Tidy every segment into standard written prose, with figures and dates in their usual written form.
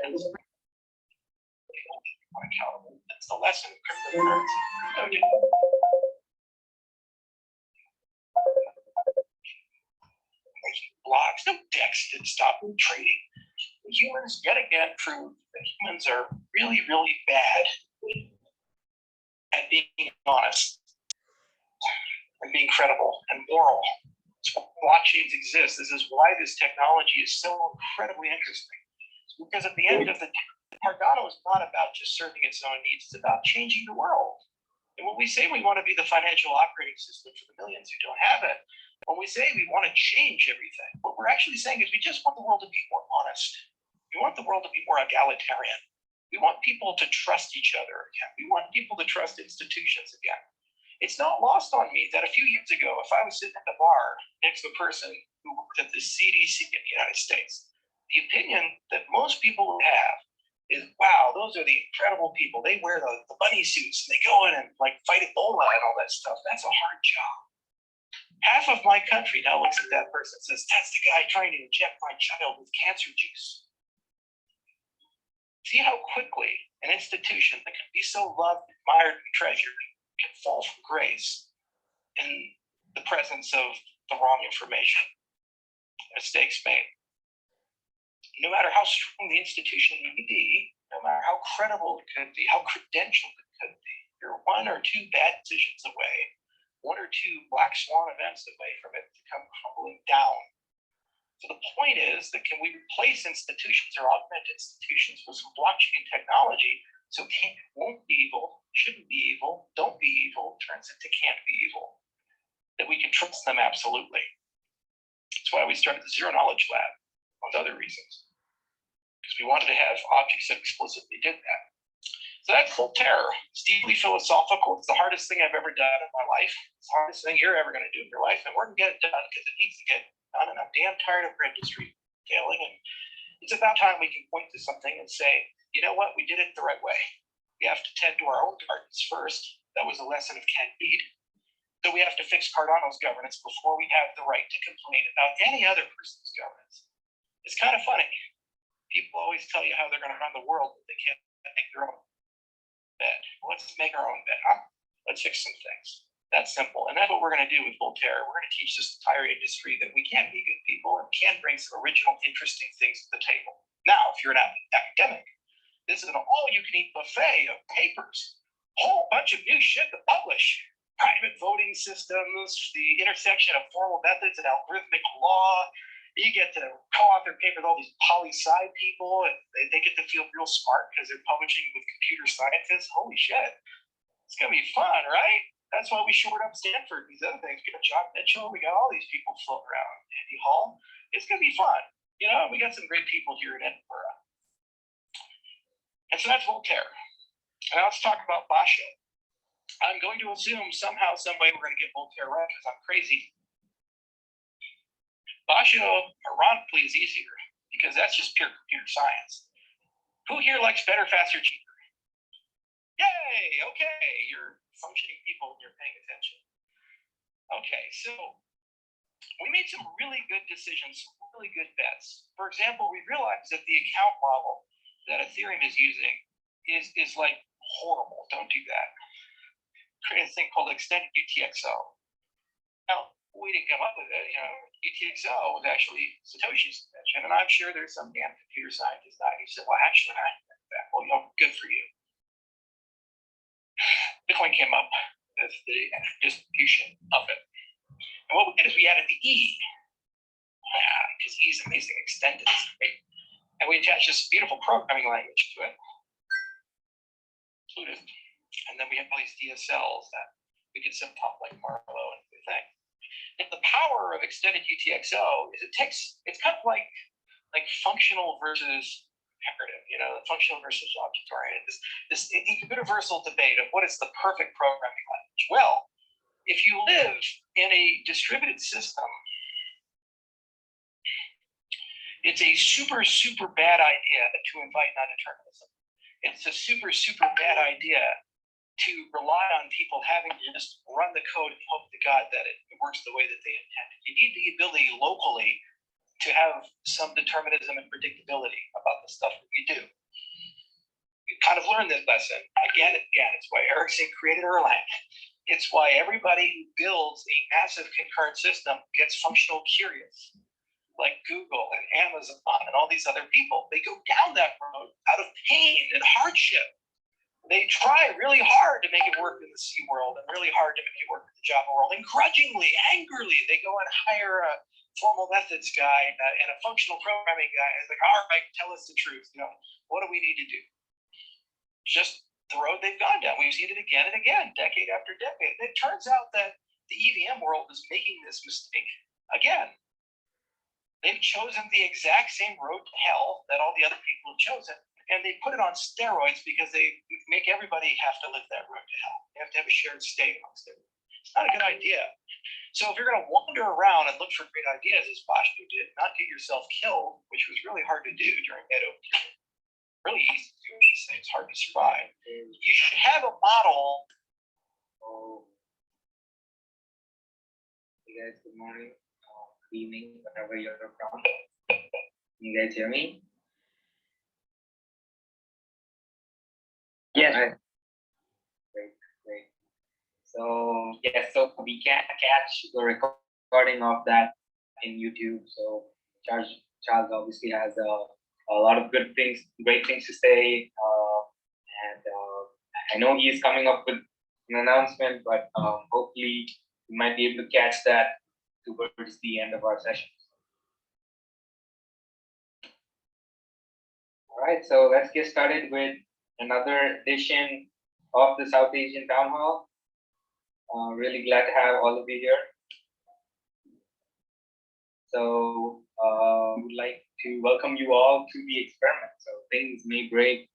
everyone's accountable. That's the lesson of cryptocurrency. Blocks, no DEX did stop trading. Humans yet again proved that humans are really, really bad at being honest and being credible and moral. That's why blockchains exist. This is why this technology is so incredibly interesting. Because at the end of the day, Cardano is not about just serving its own needs, it's about changing the world. And when we say we want to be the financial operating system for the millions who don't have it, when we say we want to change everything, what we're actually saying is we just want the world to be more honest. We want the world to be more egalitarian. We want people to trust each other again. We want people to trust institutions again. It's not lost on me that a few years ago, if I was sitting at the bar next to a person who worked at the CDC in the United States, the opinion that most people would have is, wow, those are the incredible people. They wear the bunny suits and they go in and like fight Ebola and all that stuff. That's a hard job. Half of my country now looks at that person and says, that's the guy trying to inject my child with cancer juice. See how quickly an institution that can be so loved, admired, and treasured can fall from grace in the presence of the wrong information, mistakes made. No matter how strong the institution may be, no matter how credible it could be, how credentialed it could be, you're one or two bad decisions away, one or two black swan events away from it to come crumbling down. So the point is that can we replace institutions or augment institutions with some blockchain technology so won't be evil, shouldn't be evil, don't be evil, turns into can't be evil, that we can trust them absolutely. That's why we started the Zero Knowledge Lab, among other reasons, because we wanted to have objects that explicitly did that. So that's Voltaire. It's deeply philosophical. It's the hardest thing I've ever done in my life. It's the hardest thing you're ever going to do in your life, and we're going to get it done because it needs to get done, and I'm damn tired of our industry failing, and it's about time we can point to something and say, you know what, we did it the right way. We have to tend to our own gardens first. That was a lesson of Ken Bead. So we have to fix Cardano's governance before we have the right to complain about any other person's governance. It's kind of funny. People always tell you how they're going to run the world, but they can't make their own bed. Well, let's make our own bed, huh? Let's fix some things. That's simple. And that's what we're going to do with Voltaire. We're going to teach this entire industry that we can be good people and can bring some original, interesting things to the table. Now, if you're an academic, this is an all-you-can-eat buffet of papers, a whole bunch of new shit to publish. Private voting systems, the intersection of formal methods and algorithmic law. You get to co-author papers with all these poli-sci people, and they get to feel real smart because they're publishing with computer scientists. Holy shit. It's going to be fun, right? That's why we shored up Stanford, these other things. We got John Mitchell, we got all these people floating around. Andy Hall. It's going to be fun. You know, we got some great people here in Edinburgh. And so that's Voltaire. And now let's talk about Basho. I'm going to assume somehow, some way, we're going to get Voltaire right because I'm crazy. Basho, ironically, is easier because that's just pure computer science. Who here likes better, faster, cheaper? Yay! Okay, you're functioning people and you're paying attention. Okay, so we made some really good decisions, some really good bets. For example, we realized that the account model that Ethereum is using is like horrible. Don't do that. Create a thing called extended UTXO. Now, we didn't come up with it. You know, UTXO was actually Satoshi's invention, and I'm sure there's some damn computer scientist out who said, well, actually, I invented that. Well, you know, good for you. Bitcoin came up with the distribution of it. And what we did is we added the E, because E is amazing extended, right? And we attached this beautiful programming language to it. And then we have all these DSLs that we can set up like Marlowe and everything. And the power of extended UTXO is it's kind of like functional versus imperative, you know, functional versus object oriented. This universal debate of what is the perfect programming language. Well, if you live in a distributed system, it's a super, super bad idea to invite non-determinism. It's a super, super bad idea to rely on people having to just run the code and hope to God that it works the way that they intended. You need the ability locally to have some determinism and predictability about the stuff that you do. learned this lesson again and again. It's why Ericsson created Erlang. It's why everybody who builds a massive concurrent system gets functional curious, like Google and Amazon and all these other people. They go down that road out of pain and hardship. They try really hard to make it work in the C world and really hard to make it work in the Java world. And grudgingly, angrily, they go and hire a formal methods guy and a functional programming guy. It's like, all right, tell us the truth. What do we need to do? Just the road they've gone down. We've seen it again and again, decade after decade. And it turns out that the EVM world is making this mistake again. They've chosen the exact same road to hell that all the other people have chosen, and they put it on steroids because they make everybody have to live that road to hell. They have to have a shared state amongst it. It's not a good idea. So if you're going to wander around and look for great ideas, as Bashko did, not get yourself killed, which was really hard to do during Edo, really easy to do these things, hard to survive. You should have a model. Hey guys, good morning, good evening, wherever you're from. Can you guys hear me? Yes. Right. Great. So yes, so we can't catch the recording of that in YouTube. So Charles obviously has a lot of great things to say, and I know he is coming up with an announcement, but hopefully we might be able to catch that towards the end of our session. All right, so let's get started with another edition of the South Asian Town Hall. Really glad to have all of you here. So would like to welcome you all to the experiment. So things may break,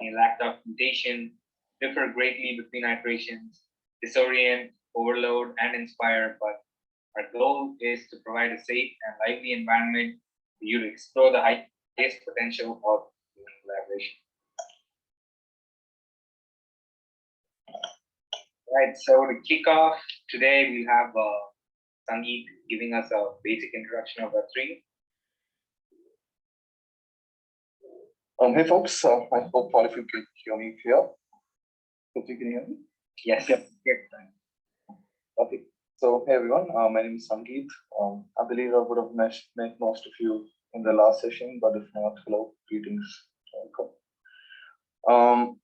may lack documentation, differ greatly between iterations, disorient, overload, and inspire, but our goal is to provide a safe and lively environment for you to explore the highest potential of human collaboration. Right, so to kick off today, we have Sangeet giving us a basic introduction of Web3. Hey folks, I hope all of you can hear me here. Hope you can hear me? Yes. Yep. Okay. So hey everyone, my name is Sangeet. I believe I would have met most of you in the last session, but if not, hello, greetings. Welcome.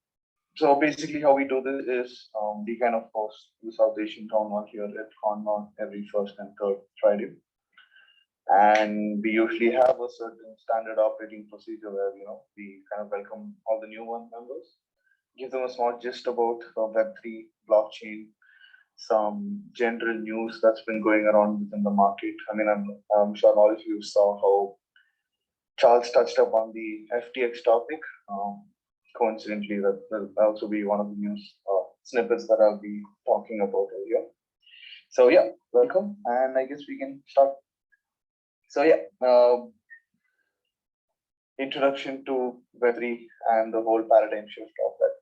So basically how we do this is we kind of host the South Asian Town Hall here at Konma every first and third Friday. And we usually have a certain standard operating procedure where we kind of welcome all the new members, give them a small gist about Web3, blockchain, some general news that's been going around within the market. I mean, I'm sure all of you saw how Charles touched upon the FTX topic. Coincidentally, that will also be one of the news snippets that I'll be talking about earlier. So yeah, welcome, and I guess we can start. So yeah, introduction to Web3 and the whole paradigm shift of that.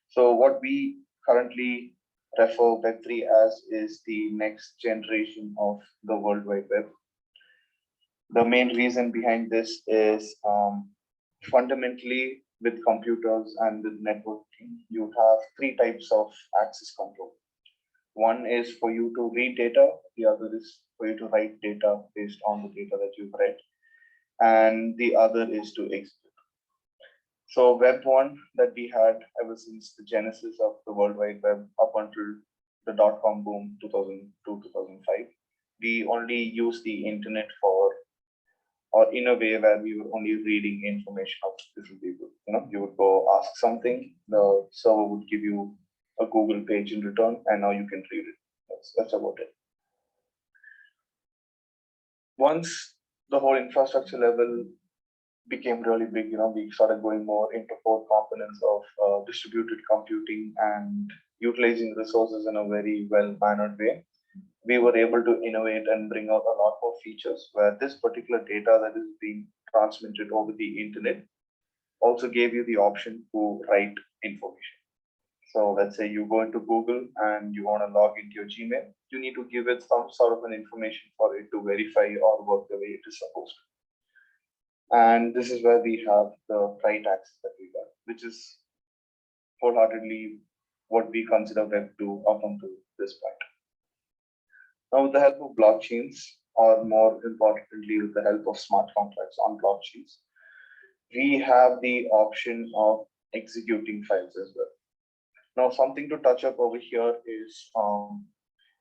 So what we currently refer Web3 as is the next generation of the World Wide Web. The main reason behind this is fundamentally with computers and with networking, you have three types of access control. One is for you to read data, the other is for you to write data based on the data that you've read, and the other is to execute. So Web 1 that we had ever since the genesis of the World Wide Web up until the dot-com boom 2002-2005, we only used the internet or in a way where we were only reading information of different people. You would go ask something, the server would give you a Google page in return, and now you can read it. That's about it. Once the whole infrastructure level became really big, we started going more into core components of distributed computing and utilizing resources in a very well-mannered way. We were able to innovate and bring out a lot more features where this particular data that is being transmitted over the internet also gave you the option to write information. So let's say you go into Google and you want to log into your Gmail, you need to give it some sort of an information for it to verify or work the way it is supposed to. And this is where we have the write access that we got, which is wholeheartedly what we consider Web2 up until this point. Now, with the help of blockchains, or more importantly, with the help of smart contracts on blockchains, we have the option of executing files as well. Now, something to touch up over here is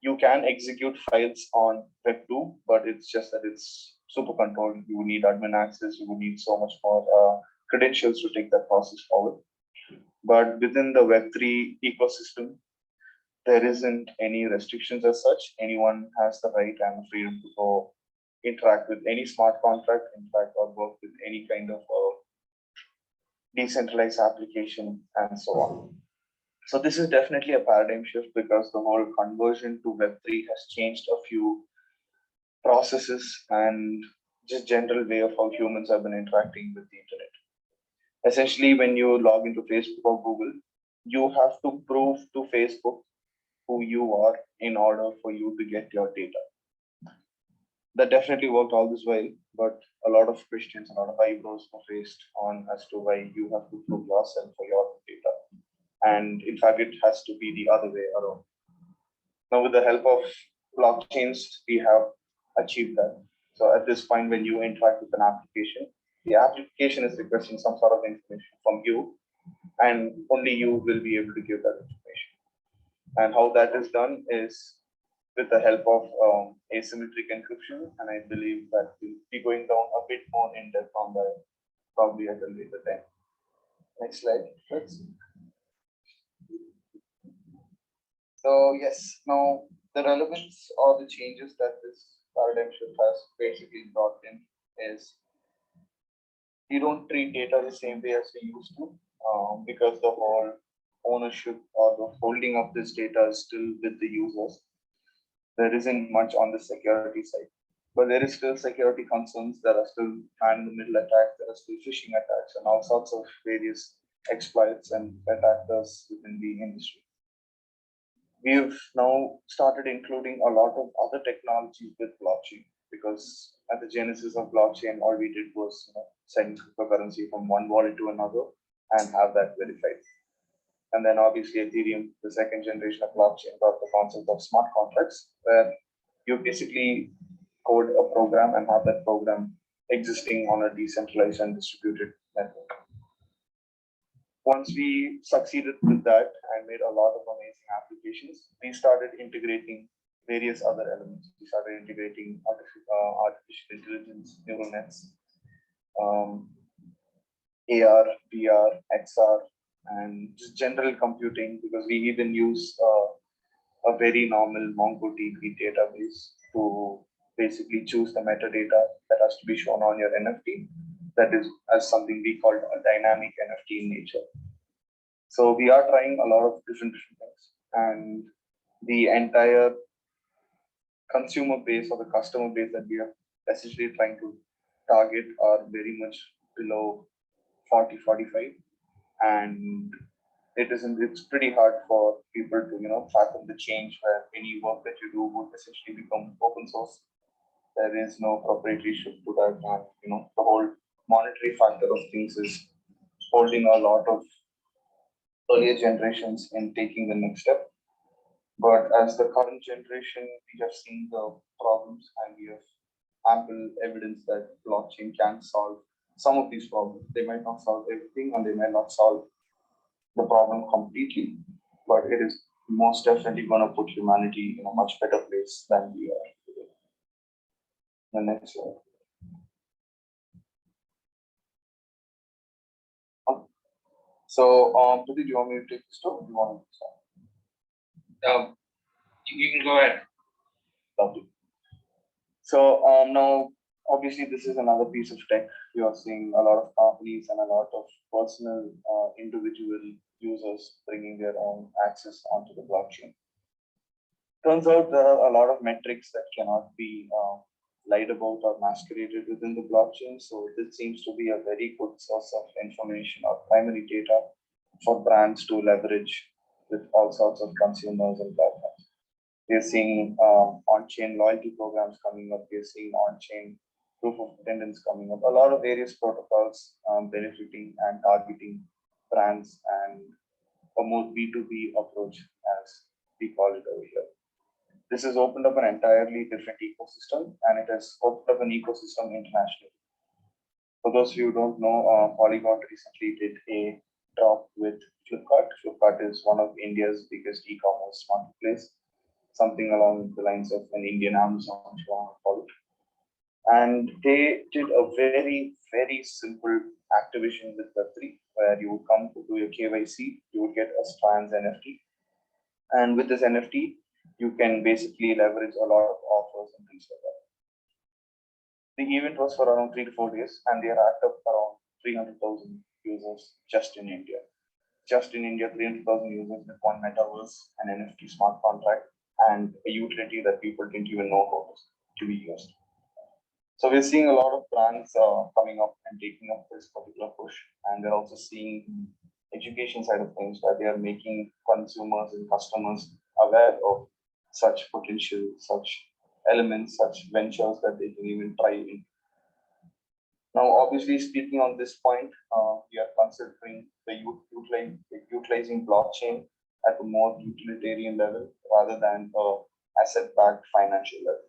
you can execute files on Web2, but it's just that it's super controlled. You would need admin access, you would need so much more credentials to take that process forward. But within the Web3 ecosystem, there isn't any restrictions as such. Anyone has the right and freedom to go interact with any smart contract, interact or work with any kind of decentralized application and so on. So this is definitely a paradigm shift because the whole conversion to Web3 has changed a few processes and just general way of how humans have been interacting with the internet. Essentially, when you log into Facebook or Google, you have to prove to Facebook who you are in order for you to get your data. That definitely worked all this while, but a lot of questions, a lot of eyebrows were raised on as to why you have to prove yourself for your data. And in fact, it has to be the other way around. Now, with the help of blockchains, we have achieved that. So at this point, when you interact with an application, the application is requesting some sort of information from you, and only you will be able to give that information. And how that is done is with the help of asymmetric encryption, and I believe that we'll be going down a bit more in depth on that probably at a later time. Next slide, please. So yes, now the relevance or the changes that this paradigm shift has basically brought in is we don't treat data the same way as we used to because the whole ownership or the holding of this data is still with the users. There isn't much on the security side, but there is still security concerns. There are still man-in-the-middle attacks, there are still phishing attacks, and all sorts of various exploits and attackers within the industry. We've now started including a lot of other technologies with blockchain because at the genesis of blockchain, all we did was send cryptocurrency from one wallet to another and have that verified. And then obviously Ethereum, the second generation of blockchain, got the concept of smart contracts, where you basically code a program and have that program existing on a decentralized and distributed network. Once we succeeded with that and made a lot of amazing applications, we started integrating various other elements. We started integrating artificial intelligence, neural nets, AR, VR, XR, and just general computing, because we even use a very normal MongoDB database to basically choose the metadata that has to be shown on your NFT. That is as something we call a dynamic NFT in nature. So we are trying a lot of different things, and the entire consumer base or the customer base that we are essentially trying to target are very much below 40, 45. And it's pretty hard for people to fathom the change where any work that you do would essentially become open source. There is no proprietorship to that, and the whole monetary factor of things is holding a lot of earlier generations in taking the next step. But as the current generation, we have seen the problems, and we have ample evidence that blockchain can solve some of these problems. They might not solve everything, and they might not solve the problem completely, but it is most definitely going to put humanity in a much better place than we are today. The next slide. So, Priti, do you want me to take this too? You want to start? You can go ahead. Lovely. So now, obviously, this is another piece of tech. You are seeing a lot of companies and a lot of personal individual users bringing their own access onto the blockchain. Turns out there are a lot of metrics that cannot be lied about or masqueraded within the blockchain. So this seems to be a very good source of information or primary data for brands to leverage with all sorts of consumers and platforms. We're seeing on-chain loyalty programs coming up. We're seeing on-chain proof of attendance coming up. A lot of various protocols benefiting and targeting brands and a more B2B approach, as we call it over here. This has opened up an entirely different ecosystem, and it has opened up an ecosystem internationally. For those of you who don't know, Polygon recently did a drop with Flipkart. Flipkart is one of India's biggest e-commerce marketplace, something along the lines of an Indian Amazon, if you want to call it. And they did a very, very simple activation with Web3, where you would come to do your KYC, you would get a trans NFT. And with this NFT, you can basically leverage a lot of offers and things like that. The event was for around 3 to 4 days, and they racked up around 300,000 users just in India. Just in India, 300,000 users with one metaverse, an NFT smart contract, and a utility that people didn't even know how to be used. So we're seeing a lot of brands coming up and taking up this particular push, and we're also seeing education side of things where they are making consumers and customers aware of such potential, such elements, such ventures that they can even try in. Now, obviously, speaking on this point, we are considering utilizing blockchain at a more utilitarian level rather than asset-backed financial level.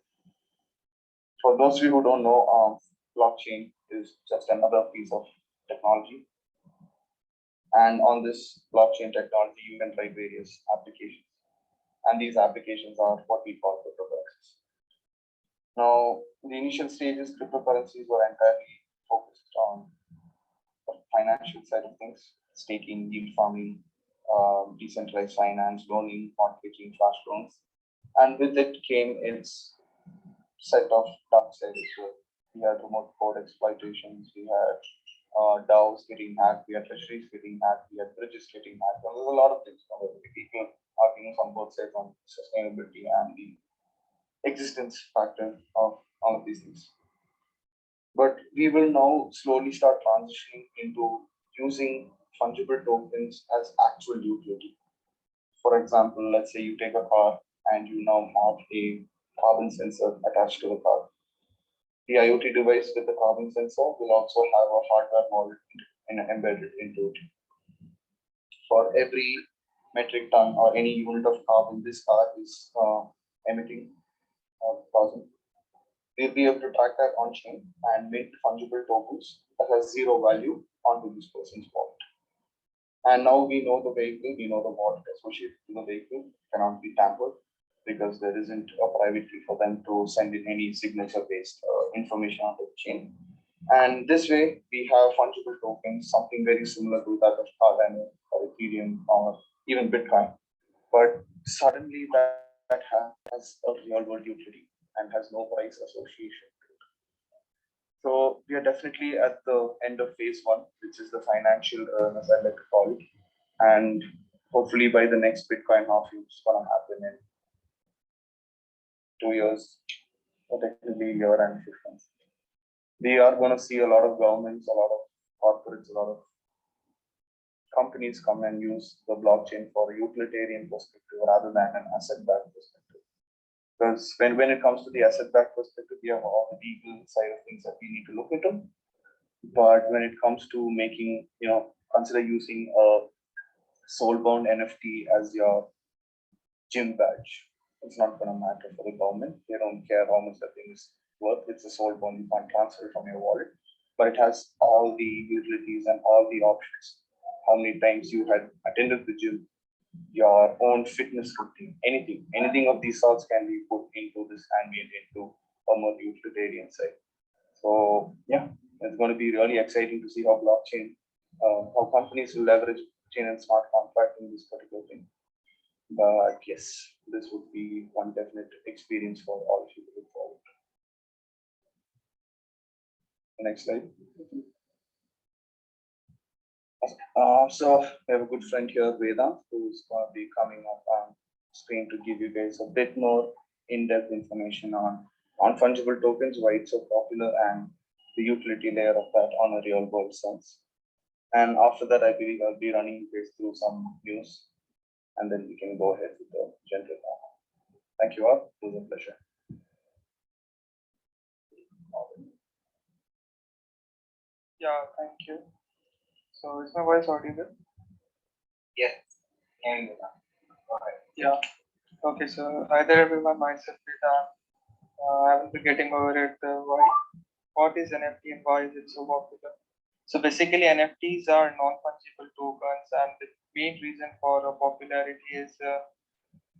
For those of you who don't know, blockchain is just another piece of technology. And on this blockchain technology, you can write various applications. And these applications are what we call cryptocurrencies. Now, the initial stages, cryptocurrencies were entirely focused on the financial side of things, staking, yield farming, decentralized finance, loaning, mortgaging, flash loans. And with it came its set of dark sides as well. We had remote code exploitations, we had DAOs getting hacked, we had treasuries getting hacked, we had bridges getting hacked. And there's a lot of things. People arguing on both sides on sustainability and the existence factor of all of these things. But we will now slowly start transitioning into using fungible tokens as actual utility. For example, let's say you take a car and you now have a carbon sensor attached to the car. The IoT device with the carbon sensor will also have a hardware wallet embedded into it. For every metric ton or any unit of carbon this car is emitting, we'll be able to track that on chain and make fungible tokens that has zero value onto this person's wallet. And now we know the vehicle, we know the wallet associated with the vehicle cannot be tampered because there isn't a private key for them to send in any signature-based information onto the chain. And this way, we have fungible tokens, something very similar to that of Cardano or Ethereum or even Bitcoin. But suddenly that has a real-world utility and has no price association. So we are definitely at the end of phase one, which is the financial, as I like to call it. And hopefully by the next Bitcoin halving, it's going to happen in 2 years, or technically a year and 6 months. We are going to see a lot of governments, a lot of corporates, a lot of companies come and use the blockchain for a utilitarian perspective rather than an asset-backed perspective. Because when it comes to the asset-backed perspective, we have all the legal side of things that we need to look into. But when it comes to making, consider using a soul-bound NFT as your gym badge. It's not going to matter for the government. They don't care how much that thing is worth. It's a soul-bound. You can't transfer it from your wallet. But it has all the utilities and all the options. How many times you had attended the gym, your own fitness routine, anything of these sorts can be put into this and made into a more utilitarian side. So yeah, it's going to be really exciting to see how blockchain, how companies will leverage chain and smart contract in this particular thing. But yes, this would be one definite experience for all of you to look forward to. Next slide. So we have a good friend here, Vedant, who's going to be coming up on screen to give you guys a bit more in-depth information on fungible tokens, why it's so popular, and the utility layer of that on a real-world sense. And after that, I believe I'll be running you guys through some news, and then we can go ahead with the general. Thank you all. It was a pleasure. Yeah, thank you. So is my voice audible? Yes. And go ahead. Yeah. Okay. So hi there, everyone. Myself, Vedant. I will be getting over it. Why? What is NFT and why is it so popular? So basically, NFTs are non-fungible tokens, and the main reason for popularity is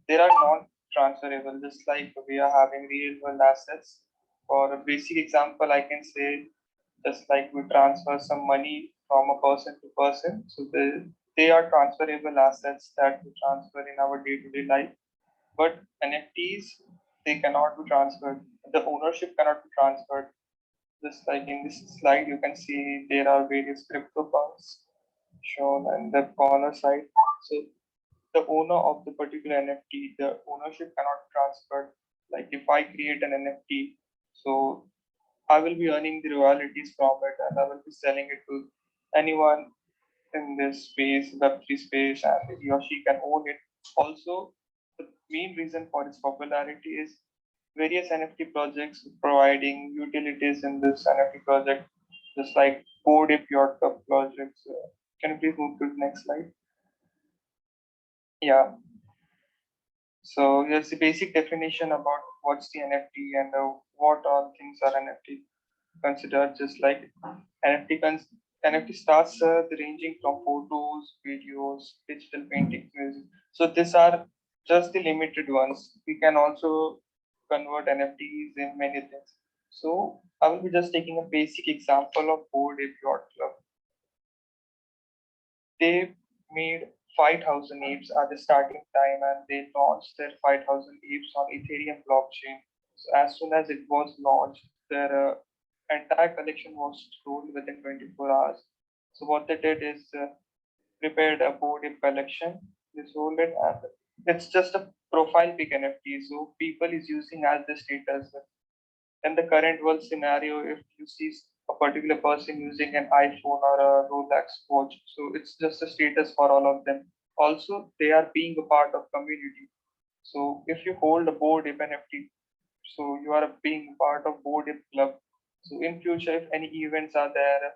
they are non-transferable. Just like we are having real-world assets. For a basic example, I can say just like we transfer some money from a person to person. So they are transferable assets that we transfer in our day-to-day life. But NFTs, they cannot be transferred. The ownership cannot be transferred. Just like in this slide, you can see there are various CryptoPunks shown on the corner side. So the owner of the particular NFT, the ownership cannot be transferred. Like if I create an NFT, so I will be earning the royalties from it and I will be selling it to anyone in this space, Web3 space, and he or she can own it. Also, the main reason for its popularity is various NFT projects providing utilities in this NFT project, just like Code If Yacht Club projects. Can you please move to the next slide? Yeah. So here's the basic definition about what's the NFT and what all things are NFT considered. Just like NFT starts ranging from photos, videos, digital paintings, music. So these are just the limited ones. We can also convert NFTs in many things. So I will be just taking a basic example of Bored Ape Yacht Club. They made 5,000 apes at the starting time and they launched their 5,000 apes on Ethereum blockchain. So as soon as it was launched, their entire collection was sold within 24 hours. So what they did is prepared a Bored Ape collection. They sold it and it's just a profile pic NFT. So people is using as the status in the current world scenario, if you see a particular person using an iPhone or a Rolex watch, so it's just a status for all of them. Also, they are being a part of community. So if you hold a board if NFT, so you are being part of board if club. So in future, if any events are there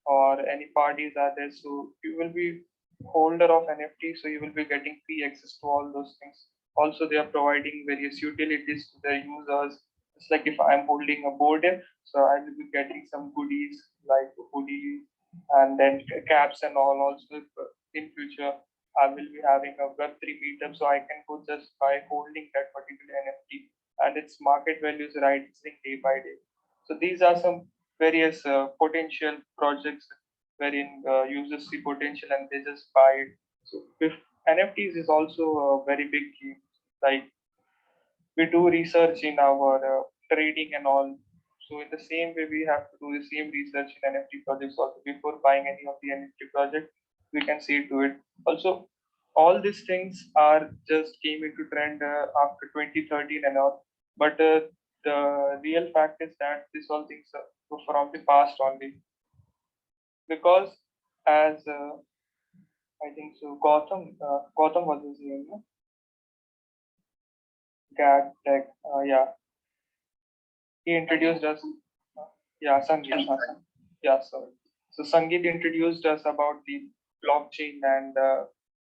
or any parties are there, so you will be holder of NFT, so you will be getting free access to all those things. Also, they are providing various utilities to their users. It's like if I'm holding a board, so I will be getting some goodies like hoodies and then caps and all. Also, if, in future I will be having a Web3 meetup, so I can go just by holding that particular NFT and its market value is rising day by day. So these are some various potential projects wherein users see potential and they just buy it. So if NFTs is also a very big key. Like we do research in our trading and all. So in the same way, we have to do the same research in NFT projects also before buying any of the NFT project. We can see to it. Also, all these things are just came into trend after 2013 and all. But the real fact is that this all things are from the past only because as I think so, Gotham was his name, no? Gad Tech, yeah, he introduced us. Yeah, Sangeet. Yeah, sorry. So Sangeet introduced us about the blockchain and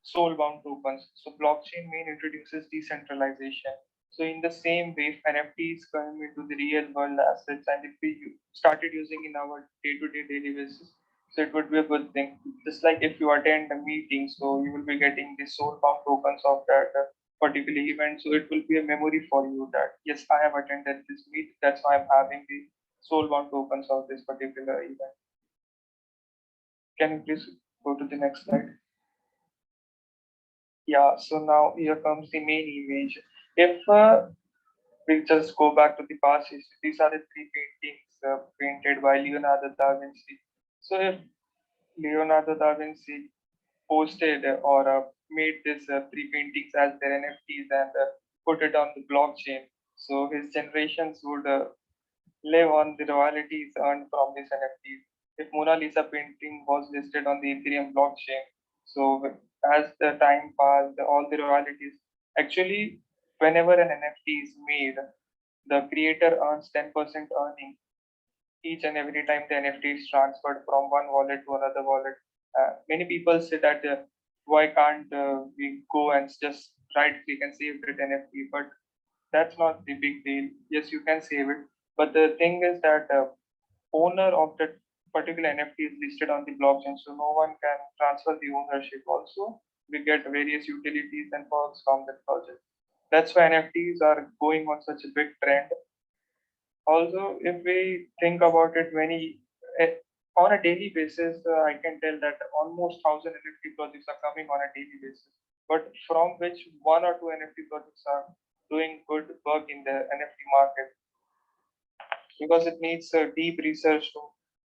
soul-bound tokens. So blockchain main introduces decentralization. So in the same way, if NFTs come into the real world assets, and if we started using in our day-to-day daily basis, so it would be a good thing. Just like if you attend a meeting, so you will be getting the soul-bound tokens of that particular event. So it will be a memory for you that yes, I have attended this meet. That's why I'm having the soul-bound tokens of this particular event. Can you please go to the next slide? Yeah, so now here comes the main image. If we just go back to the past history, these are the three paintings painted by Leonardo da Vinci. So if Leonardo da Vinci posted or made these three paintings as their NFTs and put it on the blockchain, so his generations would live on the royalties earned from these NFTs. If Mona Lisa painting was listed on the Ethereum blockchain, so as the time passed, all the royalties actually, whenever an NFT is made, the creator earns 10% earning each and every time the NFT is transferred from one wallet to another wallet. Many people say that why can't we go and just right click and save that NFT? But that's not the big deal. Yes, you can save it, but the thing is that owner of that particular NFT is listed on the blockchain, so no one can transfer the ownership. Also, we get various utilities and perks from that project. That's why NFTs are going on such a big trend. Also, if we think about it, eh, on a daily basis, I can tell that almost 1,000 NFT projects are coming on a daily basis, but from which one or two NFT projects are doing good work in the NFT market, because it needs deep research to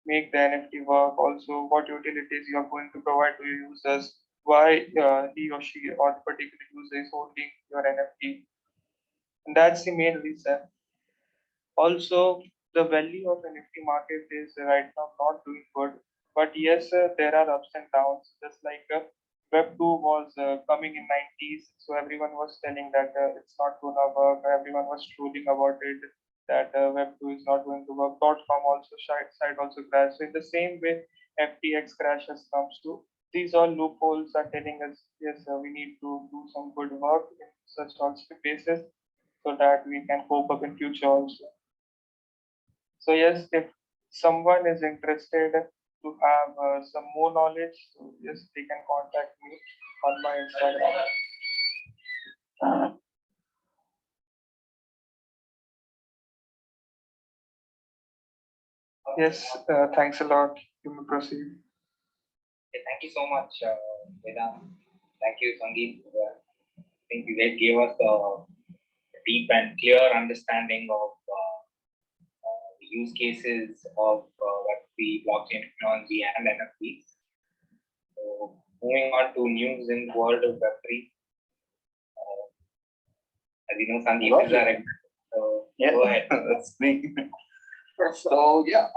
make the NFT work. Also, what utilities you are going to provide to your users, why he or she or the particular user is holding your NFT. And that's the main reason. Also, the value of NFT market is right now not doing good. But yes, there are ups and downs. Just like Web 2 was coming in 90s, so everyone was telling that it's not gonna work. Everyone was trolling about it, that Web 2 is not going to work. .com also site also crashed. So in the same way, FTX crashes comes to. These all loopholes are telling us, yes, we need to do some good work in such also basis, so that we can cope up in future also. So yes, if someone is interested to have some more knowledge, so yes, they can contact me on my Instagram. Yes, thanks a lot. You may proceed. Okay, thank you so much, Vedant. Thank you, Sandeep. I think you guys gave us a deep and clear understanding of the use cases of Web3, blockchain technology, and NFTs. So, moving on to news in the world of Web3. As you know, Sandeep is our expert. So, Yeah, go ahead. that's me. So yeah,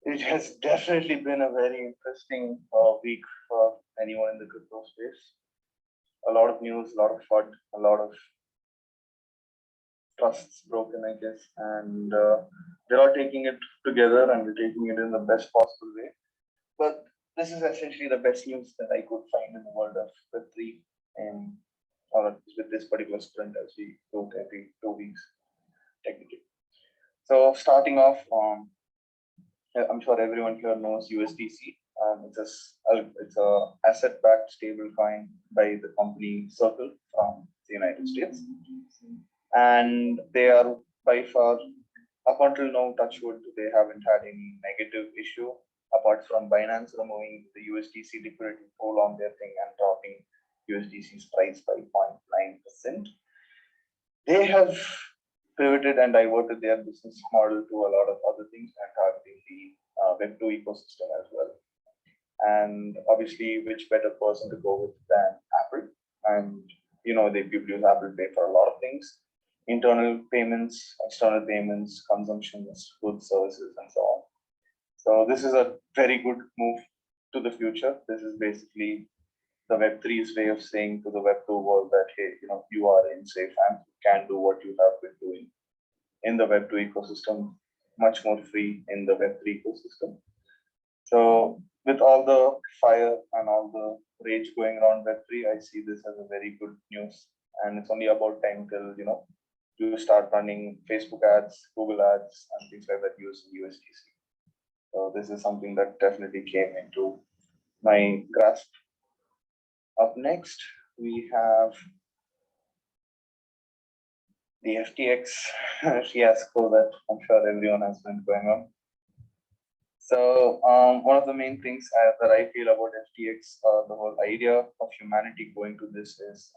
it has definitely been a very interesting week for anyone in the crypto space. A lot of news, a lot of FUD, a lot of trusts broken, I guess, and they're all taking it together and they're taking it in the best possible way. But this is essentially the best news that I could find in the world of Web3, and or with this particular sprint as we go every 2 weeks, technically. So starting off, I'm sure everyone here knows USDC. It's a asset-backed stable coin by the company Circle from the United States, and they are by far, up until now, touch wood, they haven't had any negative issue apart from Binance removing the USDC liquidity pool on their thing and dropping USDC's price by 0.9%. They have pivoted and diverted their business model to a lot of other things and targeting the Web2 ecosystem as well. And obviously, which better person to go with than Apple? And people use Apple Pay for a lot of things: internal payments, external payments, consumptions, goods, services, and so on. So this is a very good move to the future. This is basically the Web3's way of saying to the Web2 world that, hey, you are in safe hands. You can do what you have been doing in the Web2 ecosystem, much more free in the Web3 ecosystem. So with all the fire and all the rage going around Web3, I see this as a very good news. And it's only about time till, you start running Facebook ads, Google ads, and things like that using USDC. So this is something that definitely came into my grasp. Up next, we have the FTX fiasco that I'm sure everyone has been going on. So one of the main things that I feel about FTX, the whole idea of humanity going to this is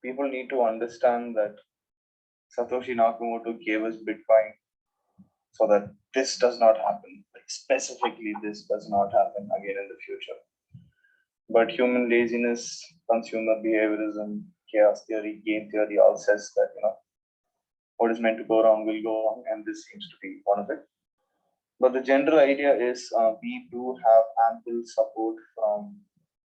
people need to understand that Satoshi Nakamoto gave us Bitcoin so that this does not happen. Like specifically, this does not happen again in the future. But human laziness, consumer behaviorism, chaos theory, game theory all says that, what is meant to go wrong will go wrong, and this seems to be one of it. But the general idea is we do have ample support from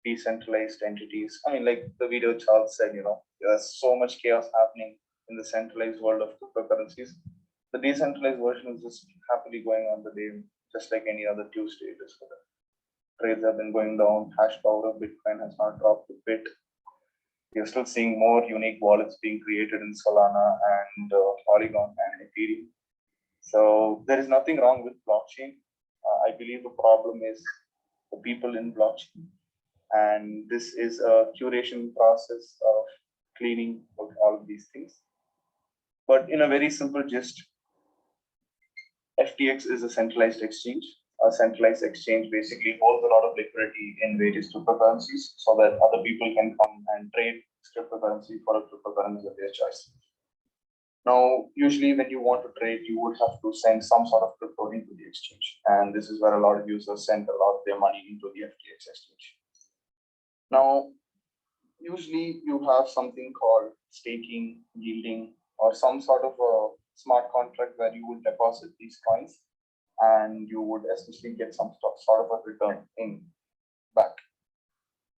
decentralized entities. I mean, like the video Charles said, there's so much chaos happening in the centralized world of cryptocurrencies. The decentralized version is just happily going on the day, just like any other Tuesday it is for them. trades have been going down. Hash power of Bitcoin has not dropped a bit. You're still seeing more unique wallets being created in Solana and Polygon and Ethereum. So there is nothing wrong with blockchain. I believe the problem is the people in blockchain. And this is a curation process of cleaning of all of these things. But in a very simple gist, FTX is a centralized exchange. A centralized exchange basically holds a lot of liquidity in various cryptocurrencies so that other people can come and trade cryptocurrency for a cryptocurrency of their choice. Now, usually when you want to trade, you would have to send some sort of crypto into the exchange. And this is where a lot of users send a lot of their money into the FTX exchange. Now, usually you have something called staking, yielding, or some sort of a smart contract where you would deposit these coins and you would essentially get some sort of a return in back.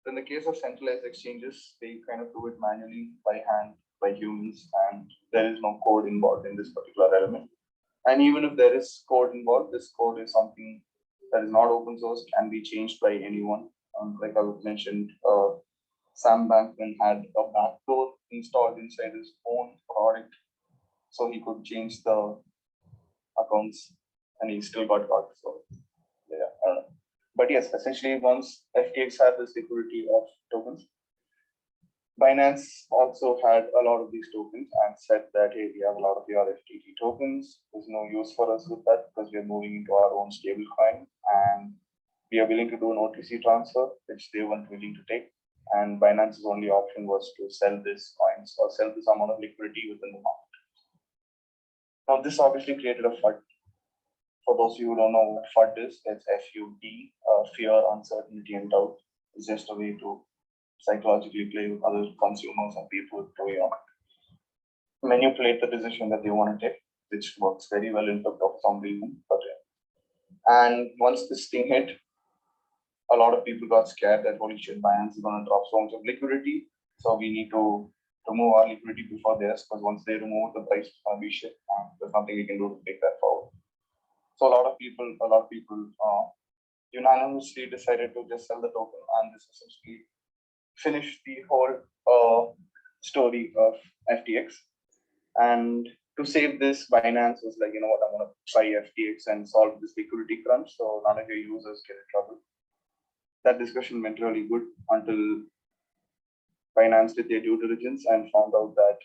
In the case of centralized exchanges, they kind of do it manually by hand, by humans, and there is no code involved in this particular element. And even if there is code involved, this code is something that is not open source, can be changed by anyone. Like I mentioned, Sam Bankman had a backdoor installed inside his own product, so he could change the accounts, and he still got caught. So yeah, I don't know. But yes, essentially, once FTX had this liquidity of tokens, Binance also had a lot of these tokens and said that, hey, we have a lot of your FTT tokens. There's no use for us with that because we're moving into our own stable coin, and we are willing to do an OTC transfer, which they weren't willing to take. And Binance's only option was to sell these coins or sell this amount of liquidity within the market. Now, this obviously created a FUD. For those of you who don't know what FUD is, it's FUD, fear, uncertainty, and doubt. It's just a way to psychologically play with other consumers and people to manipulate the decision that they want to take, which works very well in terms of some reason. And once this thing hit, a lot of people got scared that, holy shit, Binance is going to drop so much of liquidity. So we need to remove our liquidity before theirs, because once they remove the price, it's going to be shit. There's nothing we can do to take that forward. So a lot of people unanimously decided to just sell the token, and this essentially finished the whole story of FTX. And to save this, Binance was like, you know what, I'm going to try FTX and solve this liquidity crunch so none of your users get in trouble. That discussion went really good until Binance did their due diligence and found out that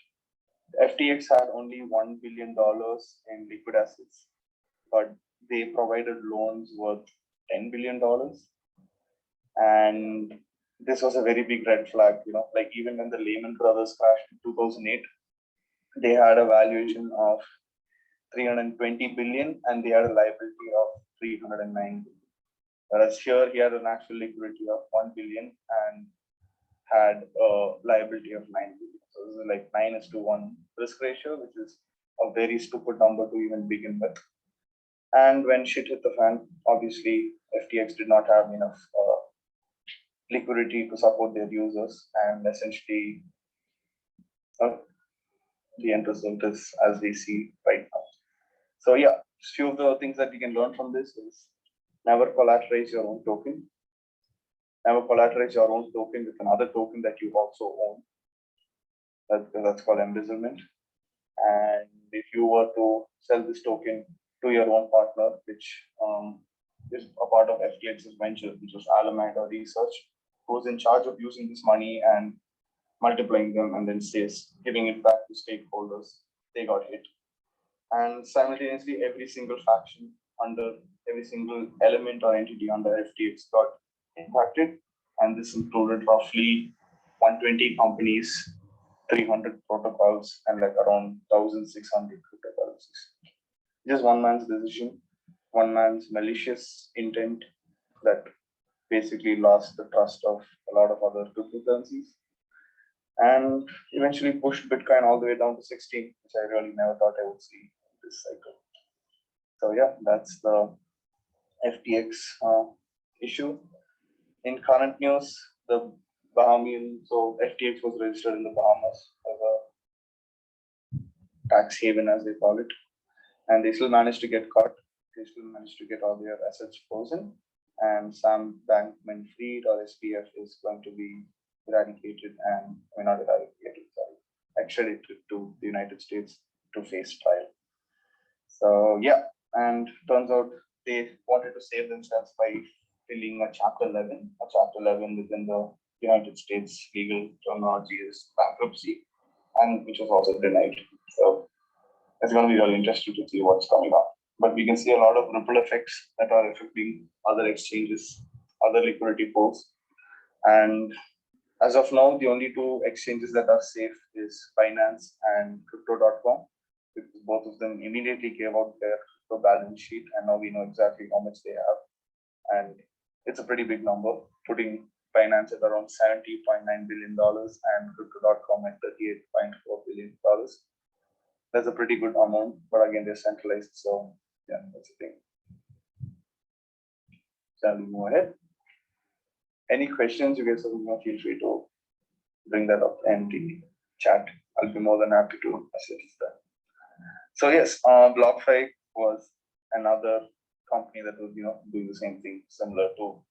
FTX had only $1 billion in liquid assets, but they provided loans worth $10 billion. And this was a very big red flag, like even when the Lehman Brothers crashed in 2008, they had a valuation of 320 billion and they had a liability of 309 billion. Whereas here he had an actual liquidity of 1 billion and had a liability of 9 billion. So this is like 9:1 risk ratio, which is a very stupid number to even begin with. And when shit hit the fan, obviously FTX did not have enough liquidity to support their users, and essentially the end result is as we see right now. So yeah, few of the things that we can learn from this is never collateralize your own token. Never collateralize your own token with another token that you also own. That's called embezzlement. And if you were to sell this token to your own partner, which is a part of FTX's venture, which was Alameda Research, who was in charge of using this money and multiplying them and then giving it back to stakeholders, they got hit. And simultaneously, every single faction under every single element or entity under FTX got impacted. And this included roughly 120 companies, 300 protocols, and like around 1,600 cryptocurrencies. Just one man's decision, one man's malicious intent that basically lost the trust of a lot of other cryptocurrencies and eventually pushed Bitcoin all the way down to 16, which I really never thought I would see in this cycle. So yeah, that's the FTX issue. In current news, the Bahamian, so FTX was registered in the Bahamas as a tax haven, as they call it, and they still managed to get caught. They still managed to get all their assets frozen, and Sam Bankman-Fried or SPF is going to be eradicated and, not eradicated, sorry, extradited to the United States to face trial. So yeah, and turns out they wanted to save themselves by filing a Chapter 11. A Chapter 11 within the United States legal terminology is bankruptcy, and which was also denied. So it's going to be really interesting to see what's coming up. But we can see a lot of ripple effects that are affecting other exchanges, other liquidity pools. And as of now, the only two exchanges that are safe is Binance and Crypto.com, because both of them immediately gave out their crypto balance sheet, and now we know exactly how much they have. And it's a pretty big number, putting Binance at around $70.9 billion and Crypto.com at $38.4 billion. That's a pretty good amount, but again, they're centralized. So yeah, that's the thing. Shall we move ahead? Any questions, you guys feel free to bring that up in the chat. I'll be more than happy to assist that. So yes, BlockFi was another company that was doing the same thing, similar to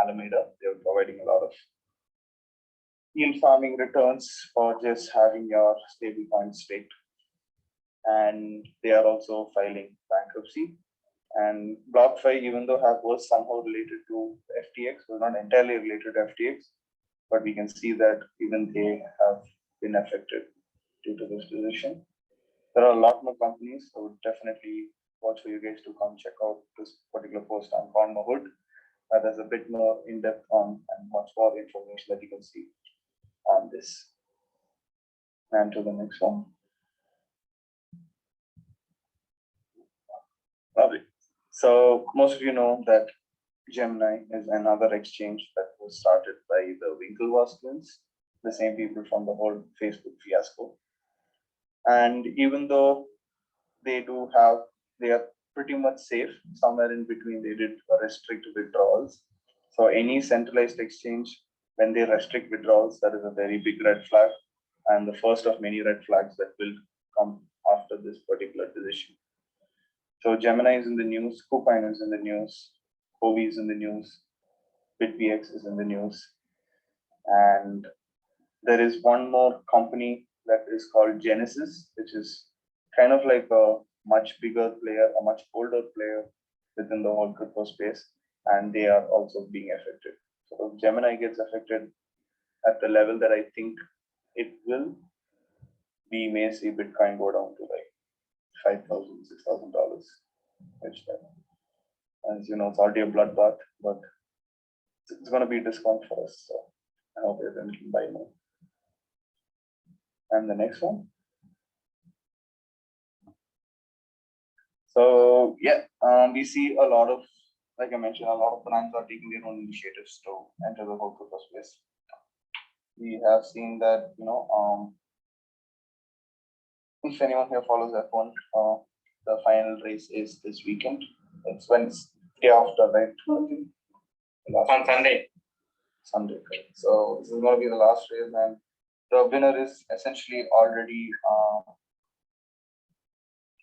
Alameda. They were providing a lot of yield farming returns for just having your stablecoin staked. And they are also filing bankruptcy. And BlockFi, even though was somehow related to FTX, was not entirely related to FTX, but we can see that even they have been affected due to this decision. There are a lot more companies. I would definitely watch for you guys to come check out this particular post on Konma. There's a bit more in-depth on and much more information that you can see on this. And to the next one. Lovely. So most of you know that Gemini is another exchange that was started by the Winklevoss twins, the same people from the whole Facebook fiasco. And even though they are pretty much safe, somewhere in between they did restrict withdrawals. So any centralized exchange, when they restrict withdrawals, that is a very big red flag, and the first of many red flags that will come after this particular decision. So Gemini is in the news, KuCoin is in the news, Kobe is in the news, BitPX is in the news, and there is one more company that is called Genesis, which is kind of like a much bigger player, a much older player within the whole crypto space, and they are also being affected. So if Gemini gets affected at the level that I think it will, we may see Bitcoin go down to like $5,000, $6,000, which as you know, it's already a bloodbath, but it's going to be a discount for us. So I hope everyone can buy more. And the next one. So yeah, we see a lot of, like I mentioned, a lot of brands are taking their own initiatives to enter the whole crypto space. We have seen that, if anyone here follows F1, the final race is this weekend. It's Wednesday after, right? On Sunday. Sunday. So this is going to be the last race, and the winner is essentially already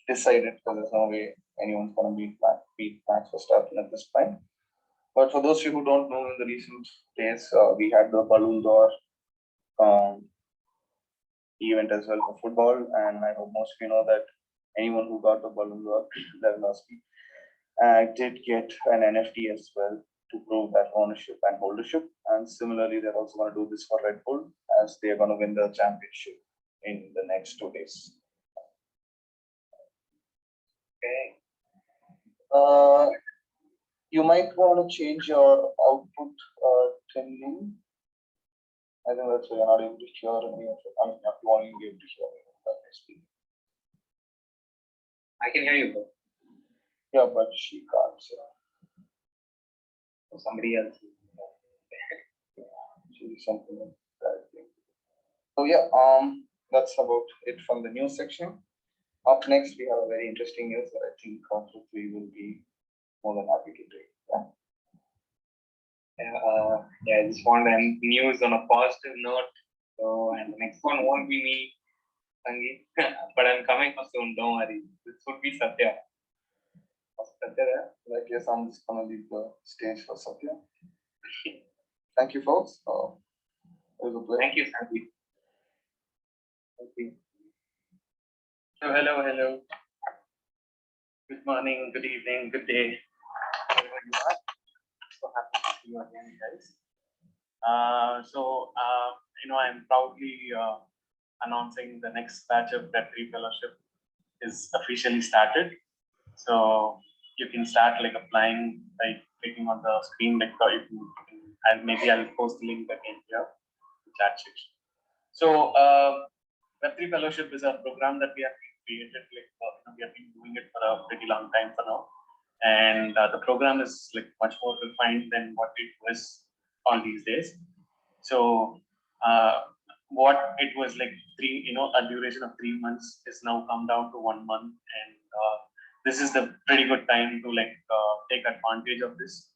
decided, because there's no way anyone's going to beat Max Verstappen at this point. But for those of you who don't know, in the recent days, we had the Balloon d'Or event as well for football, and I hope most of you know that anyone who got the Balloon d'Or last week did get an NFT as well to prove that ownership and holdership. And similarly, they're also going to do this for Red Bull, as they're going to win the championship in the next 2 days. Okay. You might want to change your output trending. I think that's why you're not able to hear any of it. I mean, you won't be able to hear any of that next week. I can hear you, bro. Yeah, but she can't. So somebody else. She's something like that. So yeah, that's about it from the news section. Up next, we have a very interesting news that I think we will be more than happy to take. I just want to end news on a positive note. So, and the next one won't be me, Sangeet, but I'm coming soon. Don't worry. This would be Satya. I guess I'm just gonna leave the stage for Satya. Thank you, folks. It was a pleasure. Thank you, Sandeep. Thank you. Hello. Good morning, good evening, good day, wherever you are. So happy to see you again, guys. I'm proudly announcing the next batch of Web3 Fellowship is officially started. So you can start like applying by clicking on the screen, like and maybe I'll post the link again here, the chat section. So Web3 Fellowship is a program that we have created, we have been doing it for a pretty long time for now, and the program is like much more refined than what it was all these days. So what it was like a duration of 3 months is now come down to 1 month, and this is the pretty good time to take advantage of this.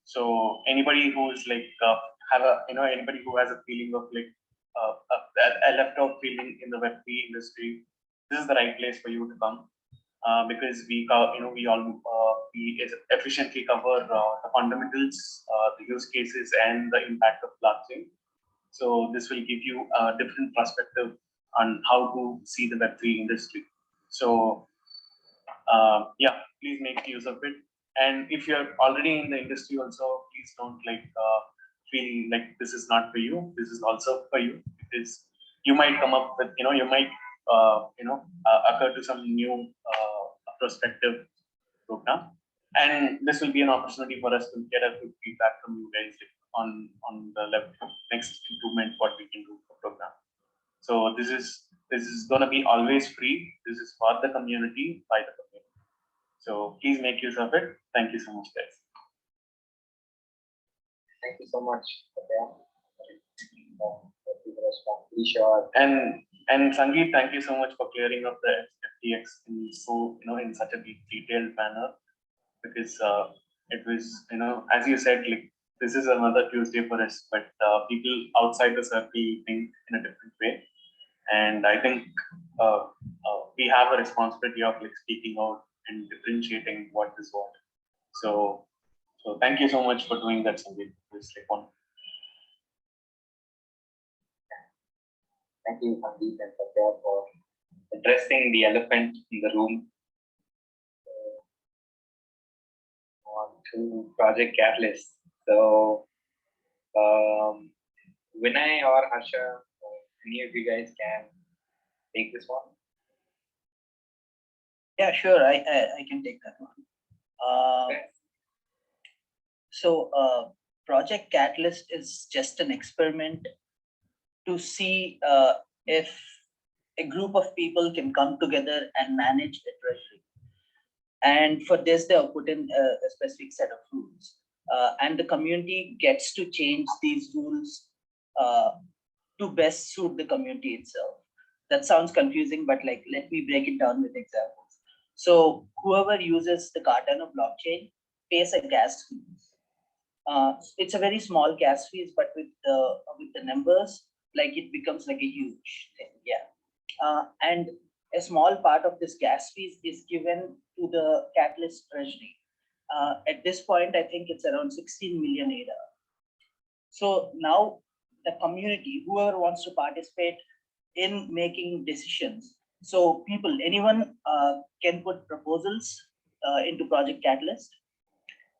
So anybody who is anybody who has a feeling of a left out feeling in the Web3 industry, this is the right place for you to come, because we efficiently cover the fundamentals, the use cases, and the impact of blockchain. So this will give you a different perspective on how to see the Web3 industry. So please make use of it. And if you're already in the industry also, please don't feel like this is not for you. This is also for you, because you might come up with, you might occur to some new prospective program, and this will be an opportunity for us to get a good feedback from you guys on the next improvement what we can do for program. So this is going to be always free. This is for the community, by the community. So please make use of it. Thank you so much, guys. Thank you so much, Satya. Sure. And Sangeet, thank you so much for clearing up the FTX in such a detailed manner, because it was, as you said, like this is another Tuesday for us, but people outside the circle think in a different way, and I think we have a responsibility of speaking out and differentiating what is what. So thank you so much for doing that, Sangeet. It's Thank you, Sandeep and Satya, for addressing the elephant in the room. On to Project Catalyst. So, Vinay or Harsha, any of you guys can take this one? Yeah, sure. I can take that one. Okay. So Project Catalyst is just an experiment to see if a group of people can come together and manage a treasury. And for this, they have put in a specific set of rules. And the community gets to change these rules to best suit the community itself. That sounds confusing, but let me break it down with examples. So whoever uses the Cardano blockchain pays a gas fee. It's a very small gas fees, but with the numbers, it becomes like a huge thing. Yeah. And a small part of this gas fees is given to the Catalyst treasury. At this point, I think it's around 16 million ADA. So now the community, whoever wants to participate in making decisions. So anyone can put proposals into Project Catalyst,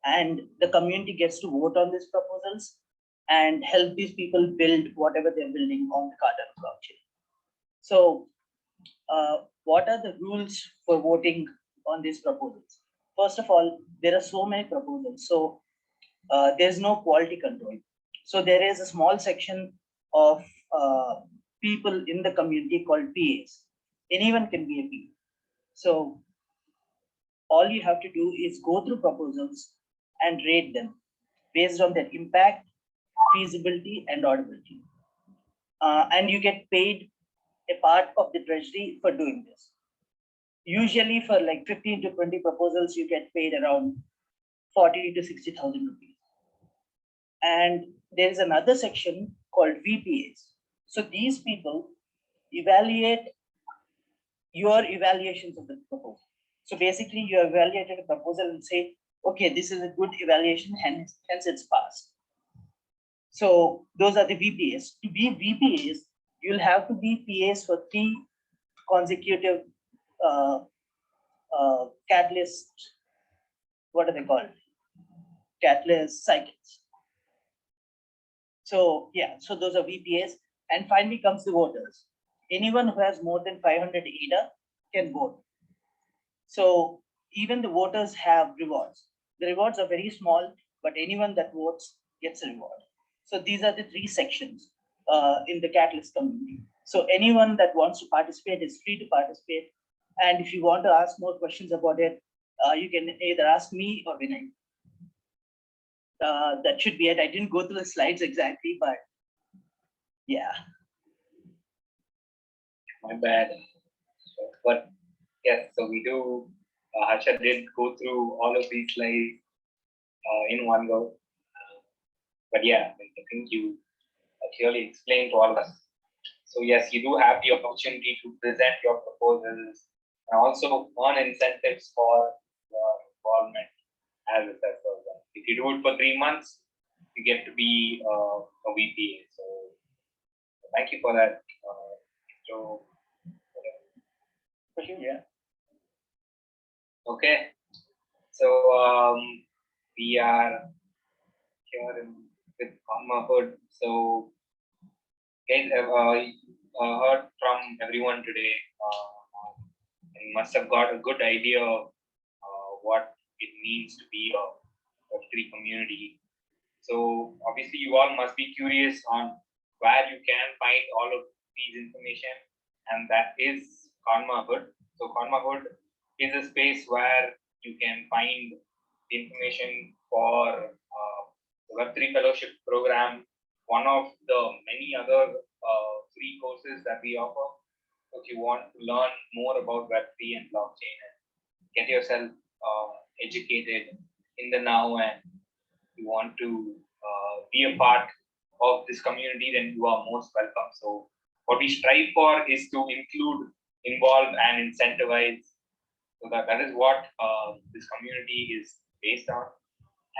and the community gets to vote on these proposals and help these people build whatever they're building on the Cardano blockchain. So what are the rules for voting on these proposals? First of all, there are so many proposals, so there's no quality control. So there is a small section of people in the community called PAs. Anyone can be a PA. So all you have to do is go through proposals and rate them based on their impact, feasibility, and audibility. And you get paid a part of the treasury for doing this. Usually for 15 to 20 proposals, you get paid around 40 to 60,000 rupees. And there is another section called VPAs. So these people evaluate your evaluations of the proposal. So basically, you evaluated a proposal and say, okay, this is a good evaluation, hence it's passed. So those are the VPAs. To be VPAs, you'll have to be PAs for 3 consecutive catalyst, what are they called? Catalyst cycles. So yeah, so those are VPAs. And finally comes the voters. Anyone who has more than 500 ADA can vote. So even the voters have rewards. The rewards are very small, but anyone that votes gets a reward. So these are the 3 sections in the Catalyst community. So anyone that wants to participate is free to participate. And if you want to ask more questions about it, you can either ask me or Vinay. That should be it. I didn't go through the slides exactly, but yeah. My bad. But yes, so we do. Harsha did go through all of these slides in one go. But yeah, I think you clearly explained to all of us. So yes, you do have the opportunity to present your proposals and also earn incentives for your involvement as a assessor. If you do it for 3 months, you get to be a VPA. So thank you for that. So Yeah. okay, so we are here with Konmaverse. So guys, I've heard from everyone today. And must have got a good idea of what it means to be a Web3 community. So obviously, you all must be curious on where you can find all of these information, and that is Konmaverse. So Konmaverse is a space where you can find information for the Web3 Fellowship Program, one of the many other free courses that we offer. If you want to learn more about Web3 and blockchain and get yourself educated in the now, and you want to be a part of this community, then you are most welcome. So what we strive for is to include, involve, and incentivize. So that is what this community is based on.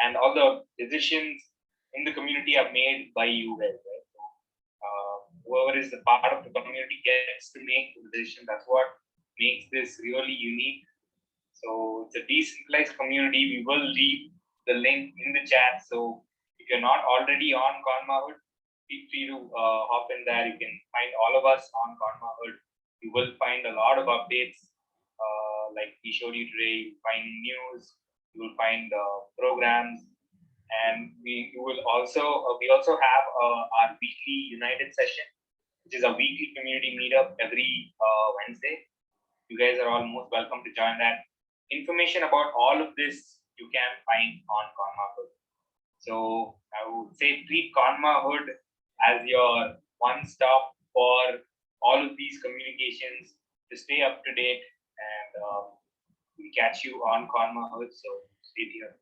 And all the decisions in the community are made by you guys, right? So, whoever is the part of the community gets to make the decision. That's what makes this really unique. So it's a decentralized community. We will leave the link in the chat. So if you're not already on Konmaverse, feel free to hop in there. You can find all of us on Konmaverse. You will find a lot of updates like we showed you today. You find news. You will find programs, and we also have our weekly United session, which is a weekly community meetup every Wednesday. You guys are all most welcome to join that. Information about all of this you can find on Konmaverse. So I would say treat Konmaverse as your one stop for all of these communications to stay up to date, and we catch you on Konmaverse. So stay here.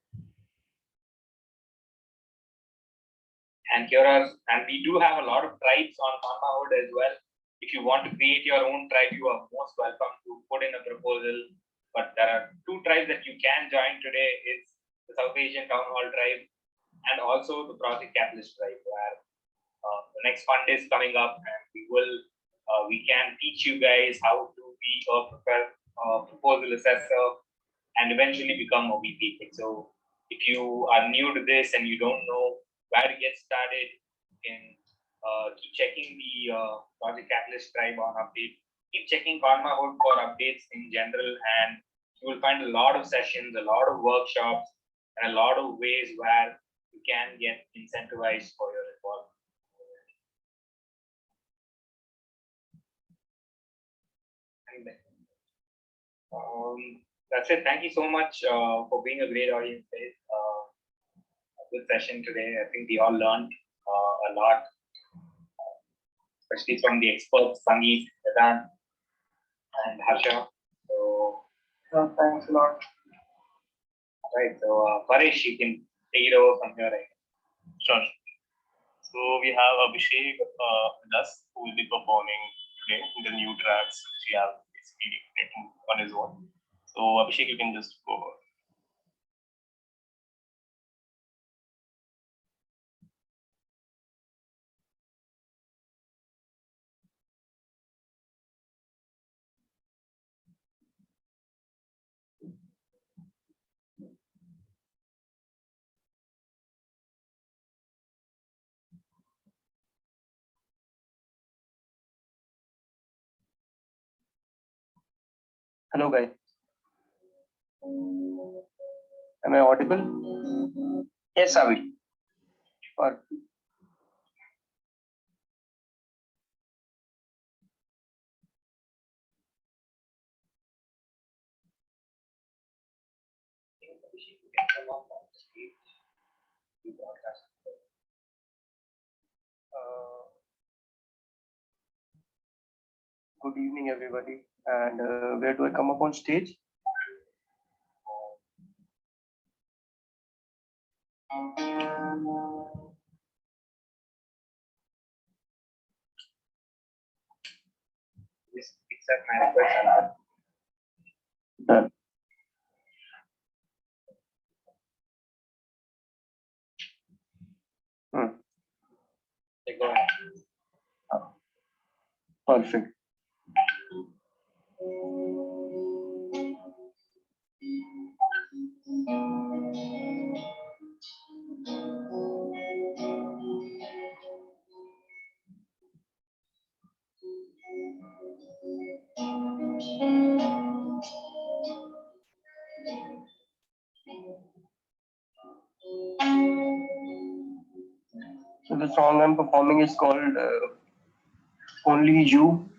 And we do have a lot of tribes on Konmaverse as well. If you want to create your own tribe, you are most welcome to put in a proposal. But there are 2 tribes that you can join today. It's the South Asian Townhall tribe and also the Project Catalyst tribe, where the next fund is coming up, and we can teach you guys how to be a proposal assessor and eventually become a VP. So if you are new to this and you don't know where to get started, you can keep checking the Project Catalyst tribe on update. Keep checking Konmaverse for updates in general, and you will find a lot of sessions, a lot of workshops, and a lot of ways where you can get incentivized for your involvement. That's it. Thank you so much for being a great audience, guys. A good session today. I think we all learned a lot, especially from the experts, Sangeet, Vedant, and Harsha. So, Thanks a lot. right. So, Paresh, you can take it over from here. Right? Sure. So we have Abhishek with us, who will be performing today the new tracks which he has basically written on his own. So So Abhishek, you can just go. Hello, guys. Am I audible? Yes, Avi. Or good evening, everybody. And where do I come up on stage? Please accept my request. Done. Go ahead. Perfect. So the song I'm performing is called Only You.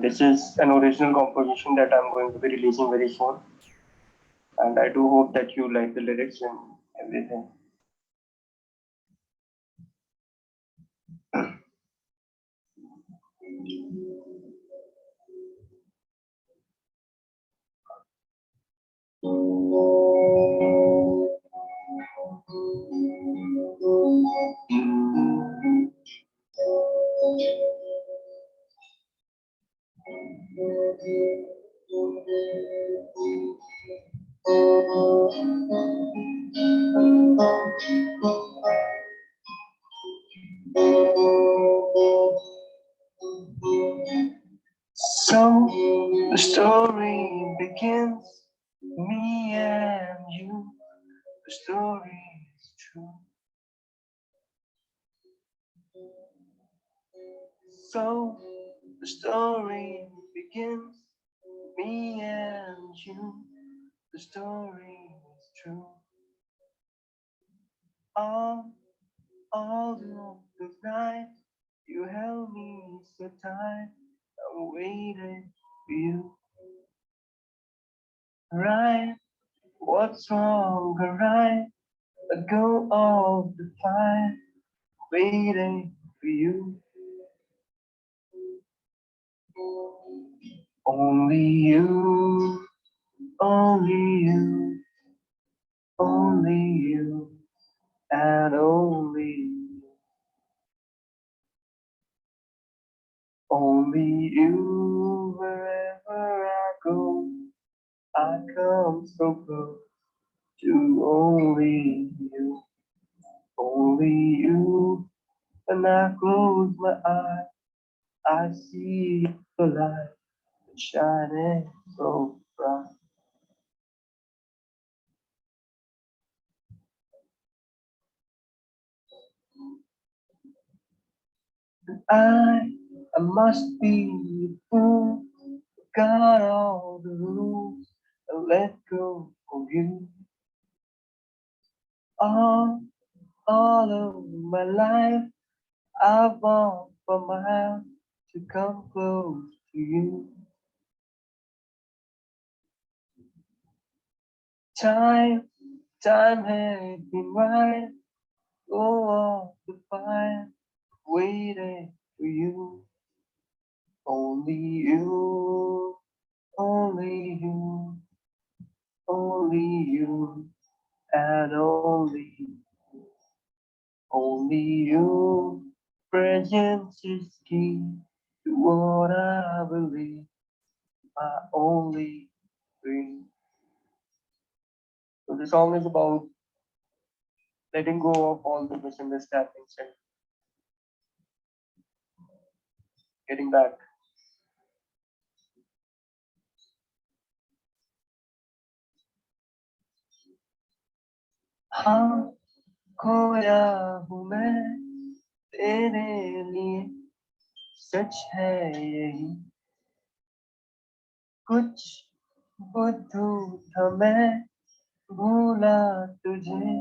This is an original composition that I'm going to be releasing very soon. And I do hope that you like the lyrics and everything. So the story begins, me and you. The story is true. So the story begins, me and you. The story is true. All those nights you held me so tight, I waited for you. Right, what's wrong? Right, let go of the fight, waiting for you. Only you, only you, only you, and only you. Only you, wherever I go, I come so close to only you. Only you, when I close my eyes, I see the light shining so bright. I, I must be a fool, got all the rules, and let go of you. All, all of my life, I've walked for miles to come close to you. Time, time has been right, go off the fire, waiting for you. Only you, only you, only you, and only you. Presence is key to what I believe. My only doing. So the song is about letting go of all the misunderstandings and getting back. हाँ खोया हूँ मैं तेरे लिए सच है यही कुछ बुद्धू था मैं भूला तुझे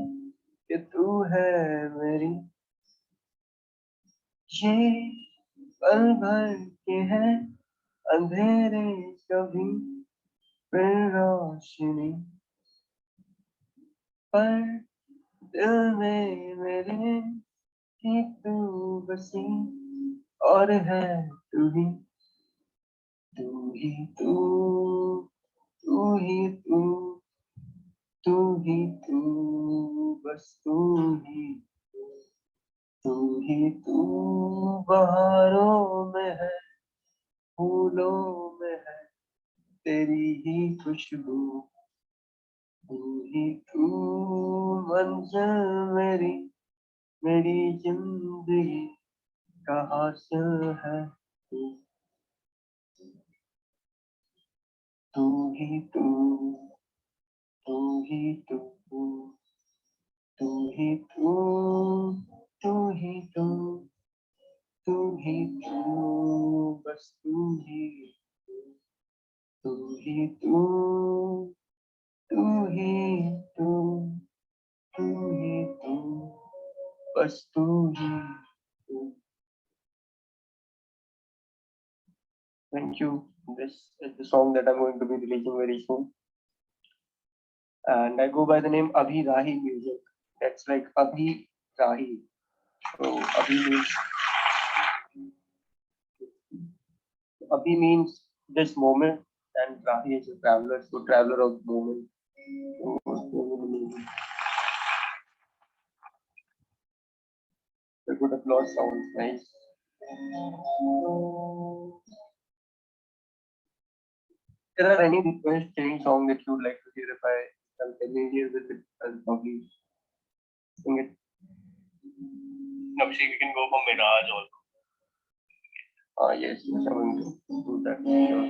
कि तू है मेरी ये पल भर के हैं अंधेरे कभी फिर रोशनी पर दिल में मेरे ही तू बसी और है तू ही तू ही तू तू ही तू तू ही तू बस तू ही तू ही तू बहारों में है फूलों में है तेरी ही खुशबू तू ही तू मंजिल मेरी मेरी जिंदगी का हासिल है तू तू ही तू तू ही तू तू ही तू तू ही तू तू ही तू बस तू ही तू ही तू तू ही तू तू ही तू बस तू ही तू. Thank you. This is the song that I'm going to be releasing very soon. And I go by the name Abhi Rahi Music. That's like Abhi Rahi. So Abhi means this moment, and Rahi is a traveler, so traveler of the moment. So, the good applause sounds nice. There are any requests, any song that you would like to hear if I'm familiar with it, I'll probably sing it. Abhishek, we can go for Mirage also. Yes, I'm going to do that. Sure.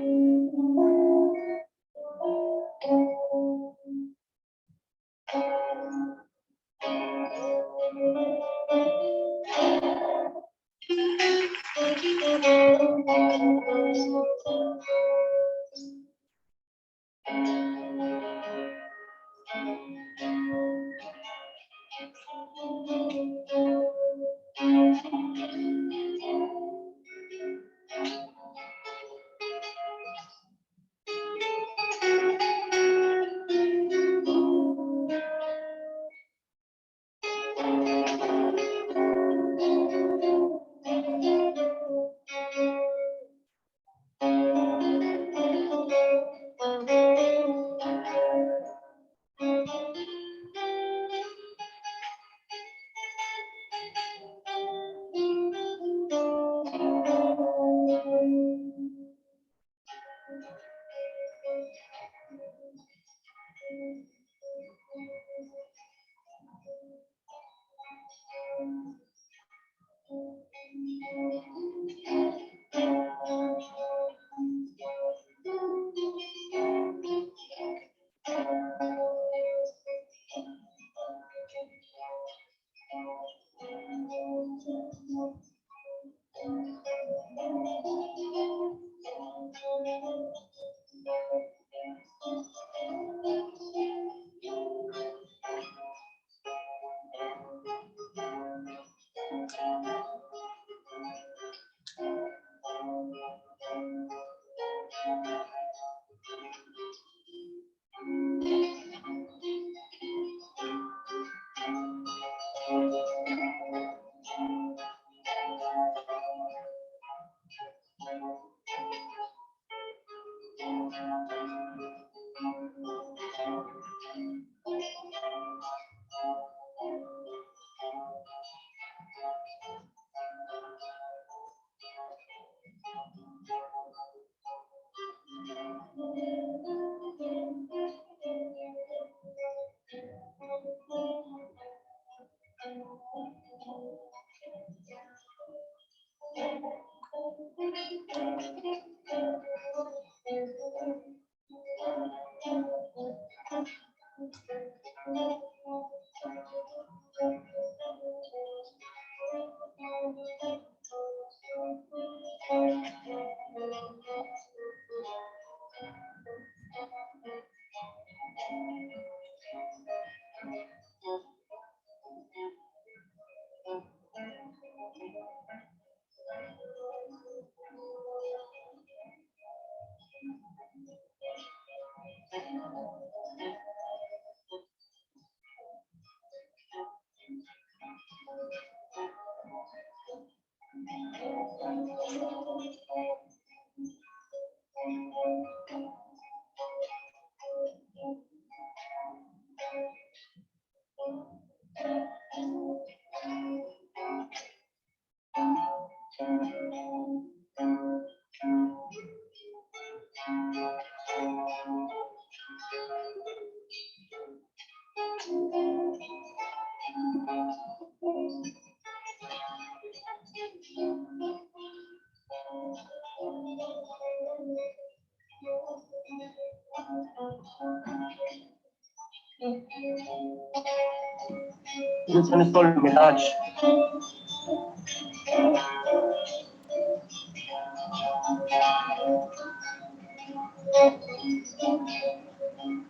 This one is called Mirage.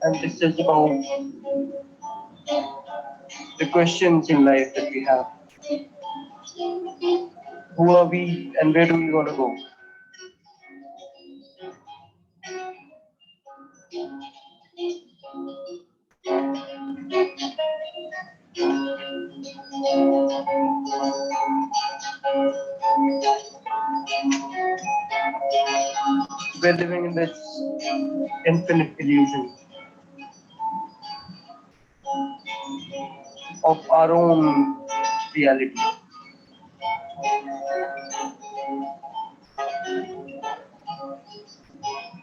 And this is about the questions in life that we have. Who are we and where do we want to go? We're living in this infinite illusion of our own reality.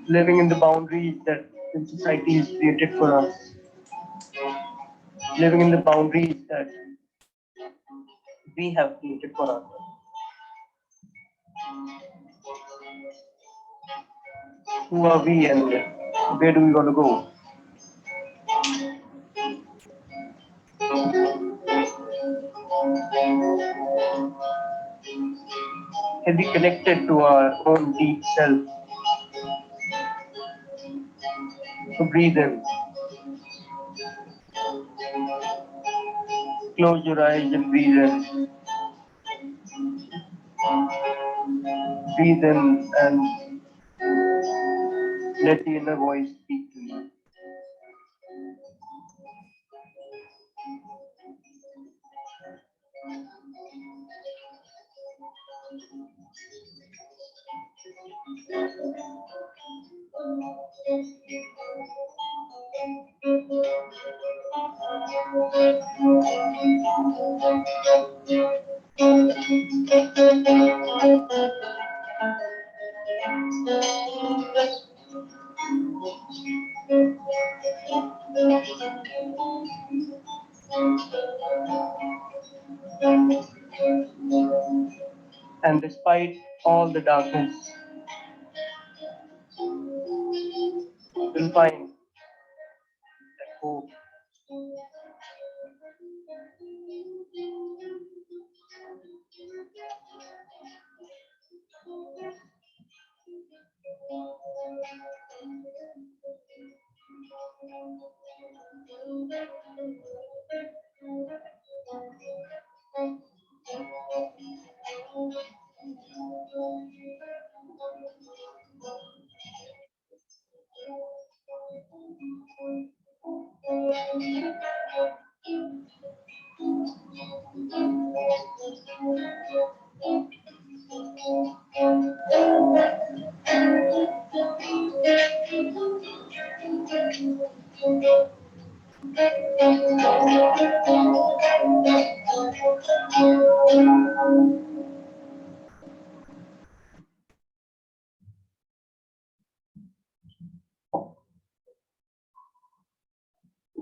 Living in the boundaries that the society has created for us. Living in the boundaries that we have created for ourselves. Who are we and where do we want to go? Can be connected to our own deep self. So breathe in. Close your eyes and breathe in. Breathe in and let the inner voice speak to you. And despite all the darkness, you'll find that hope.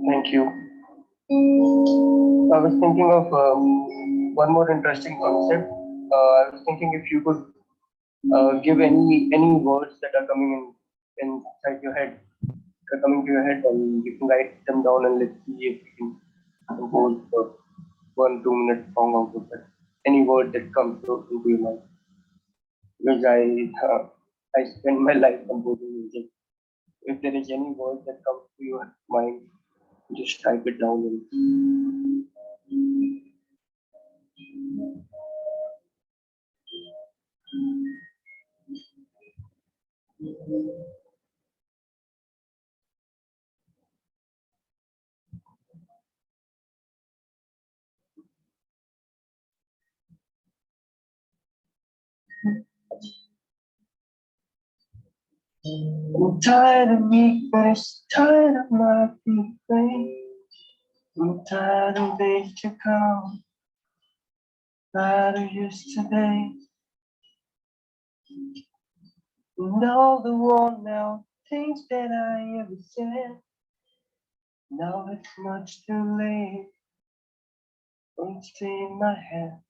Thank you. I was thinking of one more interesting concept I was thinking if you could give any words that are coming inside your head, that are coming to your head, and you can write them down and let's see if you can compose a 1-2 minute song out of it. Any word that comes into your mind. Because I spend my life composing music. If there is any word that comes to your mind, just type it down and I'm tired of meekness, tired of my feet. I'm tired of days to come, tired of yesterday. And all the worn out things that I ever said. Now it's much too late. Don't stay in my head.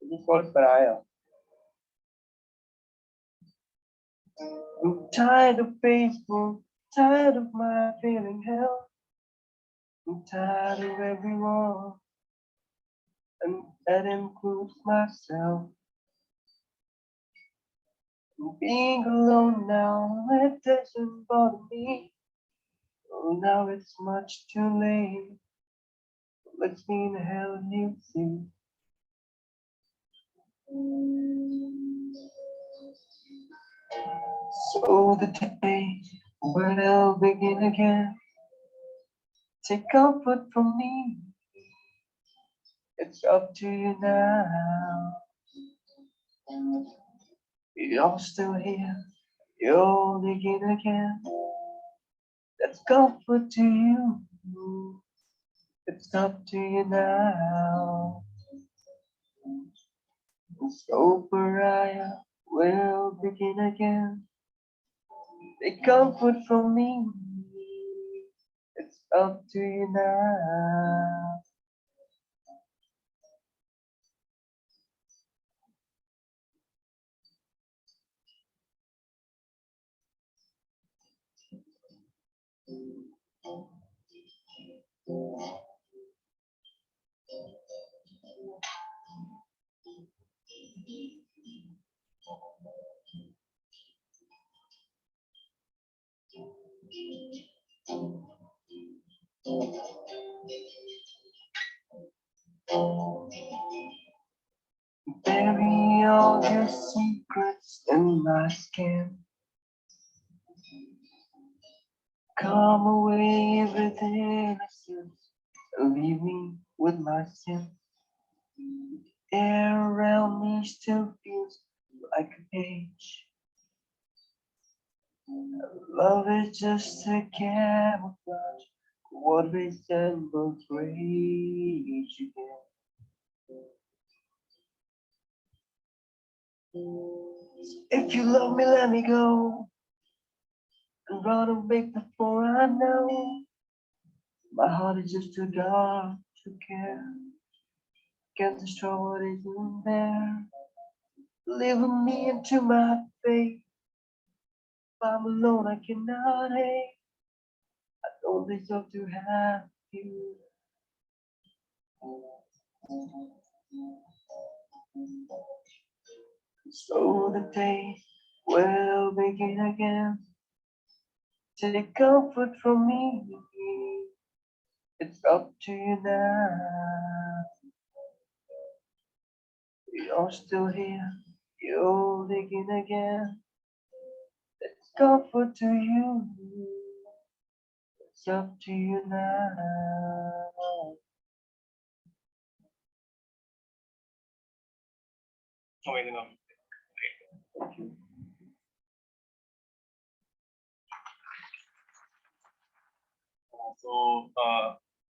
This was Pariah. I'm tired of Facebook, tired of my feeling hell. I'm tired of everyone, and that includes myself. Being alone now, it doesn't bother me. Oh, now it's much too late. Let's see in hell you see. So the day when I'll begin again, take comfort from me. It's up to you now. You're still here, you'll begin again. That's comfort to you. It's up to you now. So Pariah will begin again. Take comfort from me. It's up to you now. Bury all your secrets in my skin. Come away with innocence and leave me with my sin. Air around me still feels like a cage. Love is just a camouflage, what resembles rage again. If you love me, let me go and run away before I know. My heart is just too dark to care. Can't destroy what isn't there. Live with me into my fate. If I'm alone, I cannot hate. I don't deserve to have you. So the day will begin again. Take comfort from me. It's up to you now. You're still here. You'll begin again. It's comfort to you. It's up to you now. Amazing. Thank you.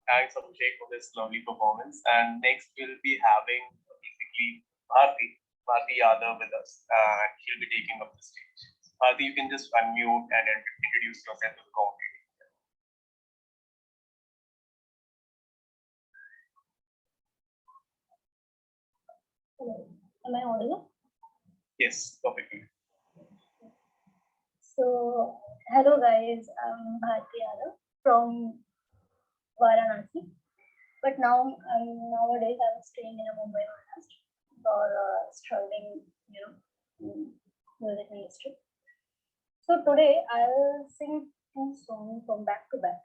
Thanks Abhishek for this lovely performance. And next we'll be having basically Bharti Yadav with us, and she'll be taking up the stage. Bharti, you can just unmute and introduce yourself to the community. Am I audible? Yes, perfectly. So, hello guys, I'm Bharti Yadav from Varanasi. But nowadays I'm staying in a Mumbai, Maharashtra for struggling, in music industry. So today I'll sing two songs from back to back.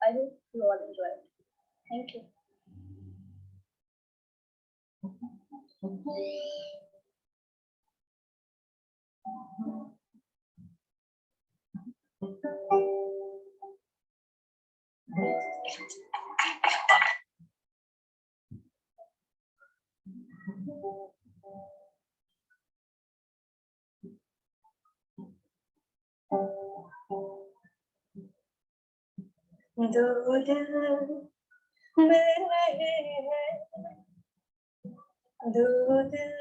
I hope you all enjoy it. Thank you. दो दिल मिल रहे हैं, दो दिल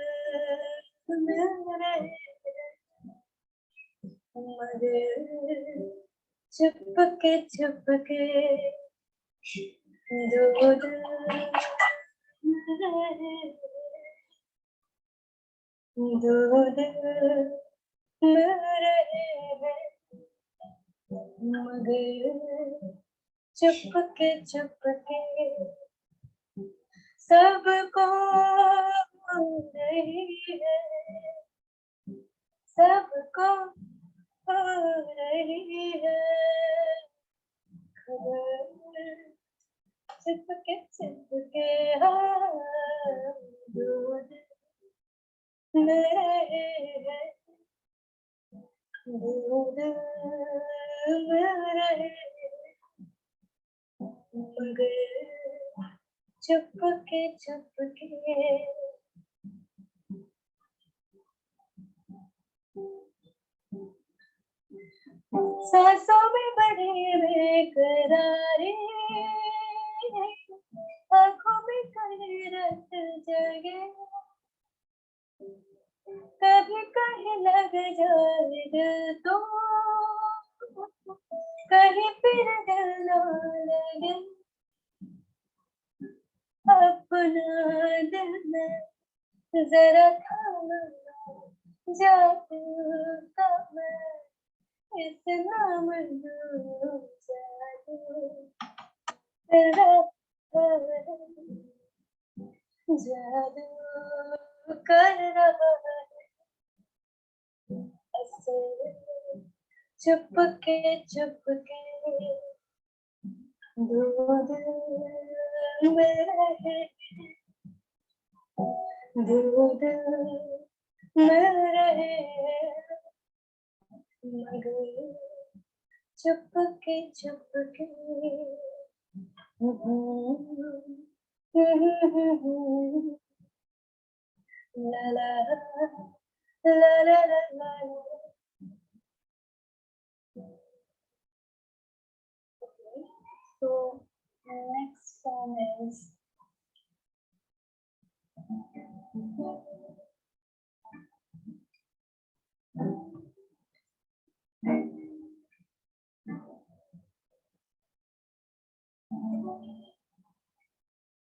मिल रहे हैं, मगर चुपके चुपके दो दिल मिल रहे हैं, दो दिल मिल रहे हैं, मगर चुपके चुपके सबको रही है, सबको रही है खबर, चुपके चुपके दूध मेरे है, दूध मेरे मगर चुपके चुपके सांसों में बड़ी बेकरारी, आंखों में कहीं रत जगे, कभी कहीं लग जाए दिल तो कहीं फिर दिल न लगे, अपना दिल में जरा थामा जादू का मैं इतना मजनू जादू तेरा जादू कर रहा है असर, चुपके चुपके दूध में रहे, दूध में रहे मगर चुपके चुपके ला ला ला ला ला ला। Okay, so next song is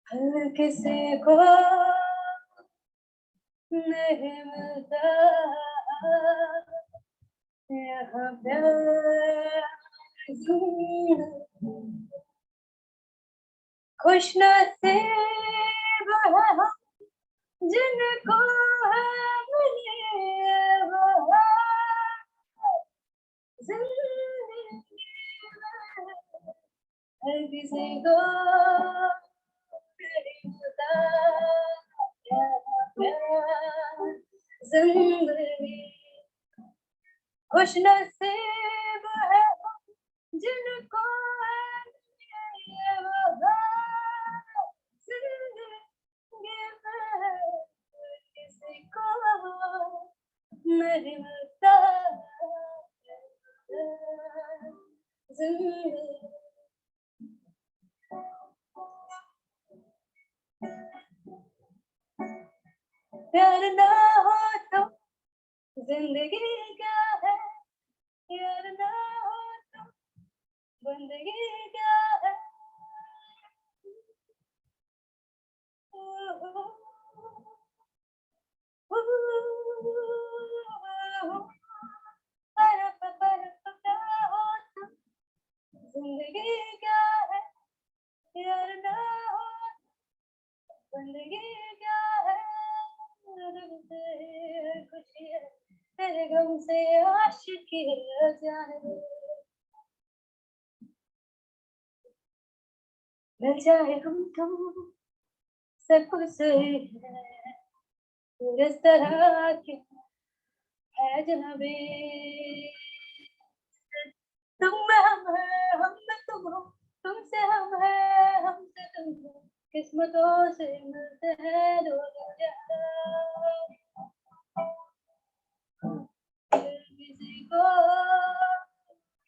हर किसी को नहीं मिलता यहाँ प्यार, खुश नसीब है हम जिनको है मिले बहार, जिंदगी में हर किसी को नहीं मिलता यहाँ प्यार, जिंदगी खुश नसीब है जिनको है ये बहार, जिंदगी में किसी को नहीं मिलता जिंदगी। प्यार ना हो तो जिंदगी क्या है, प्यार ना हो तो बंदगी क्या है, जिंदगी क्या है, दिल से खुशी है, तेरे गम से आशिकी है जाने। मिल जाए हम तुम सब कुछ सही है, इस तरह क्यों है जनाबे। तुम में हम है, हम में तुम हो, तुमसे हम है, हमसे तुम हो, किस्मतों से मिलते हैं दो जहां। किसी को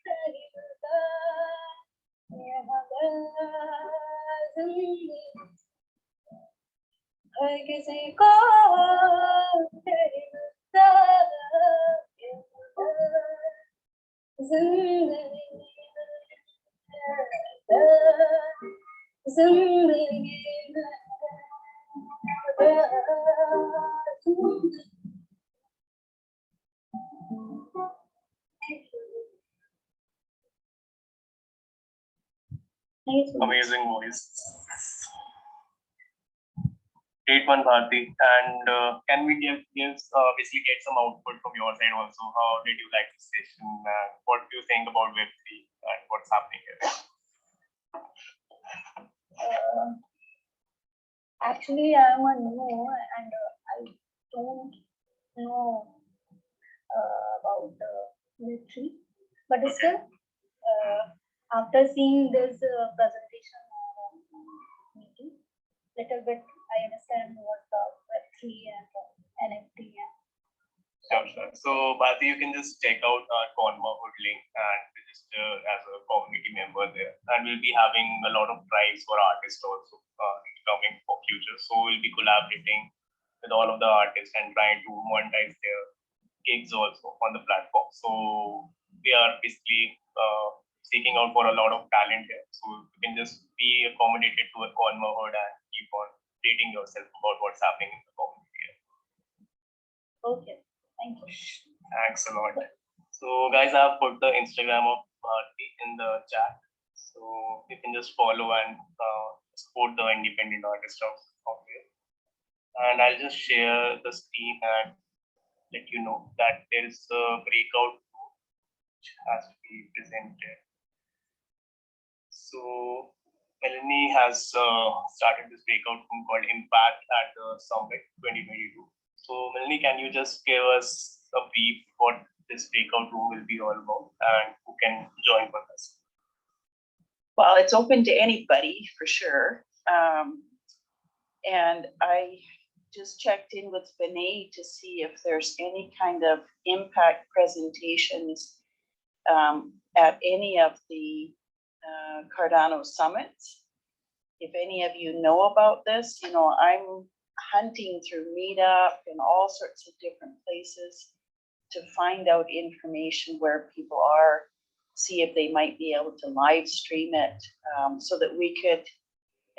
नहीं मिलता यहाँ जिंदगी, हर किसी को नहीं मिलता जिंदगी, जिंदगी Amazing voice. Great one, Bharti. And can we basically get some output from your side also? How did you like this session? What do you think about Web3 and what's happening here? Actually, I'm a new and I don't know about the military, but still, after seeing this presentation meeting, little bit I understand what the Web3 and NFT and Sure. So, Bharti, you can just check out our Konmaverse link and register as a community member there. And we'll be having a lot of prize for artists also coming for future. So, we'll be collaborating with all of the artists and trying to monetize their gigs also on the platform. So, we are basically seeking out for a lot of talent here. So, you can just be accommodated to a Konmaverse and keep on updating yourself about what's happening in the community here. okay, thank you. Thanks a lot. So, guys, I've put the Instagram of Bharti in the chat. So, you can just follow and support the independent artist of here. And I'll just share the screen and let you know that there is a breakout room which has to be presented. So, Melanie has started this breakout room called Impact at the Summit 2022. So, Melanie, can you just give us a brief what this breakout room will be all about and who can join with us? Well, it's open to anybody for sure. And I just checked in with Vinay to see if there's any kind of impact presentations at any of the Cardano summits. If any of you know about this, you know, I'm hunting through Meetup and all sorts of different places to find out information where people are, see if they might be able to live stream it, so that we could,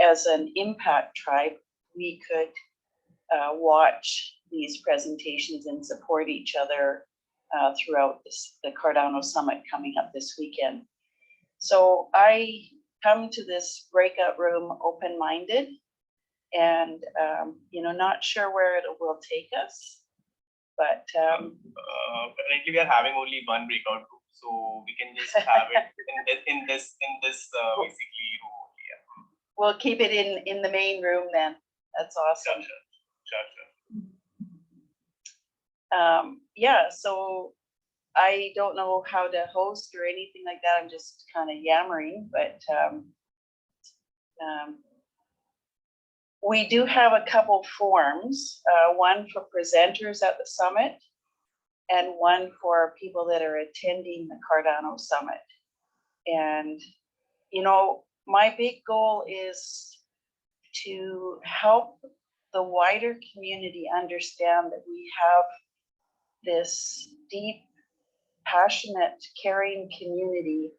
as an impact tribe, we could watch these presentations and support each other throughout the Cardano Summit coming up this weekend. So I come to this breakout room open-minded and, you know, not sure where it will take us, but currently we are having only one breakout room, so we can just have it in this basically room only. Yeah. We'll keep it in the main room then. That's awesome. Sure. Yeah, so I don't know how to host or anything like that. I'm just kind of yammering, but we do have a couple forms, one for presenters at the summit and one for people that are attending the Cardano Summit. And, you know, my big goal is to help the wider community understand that we have this deep, passionate, caring community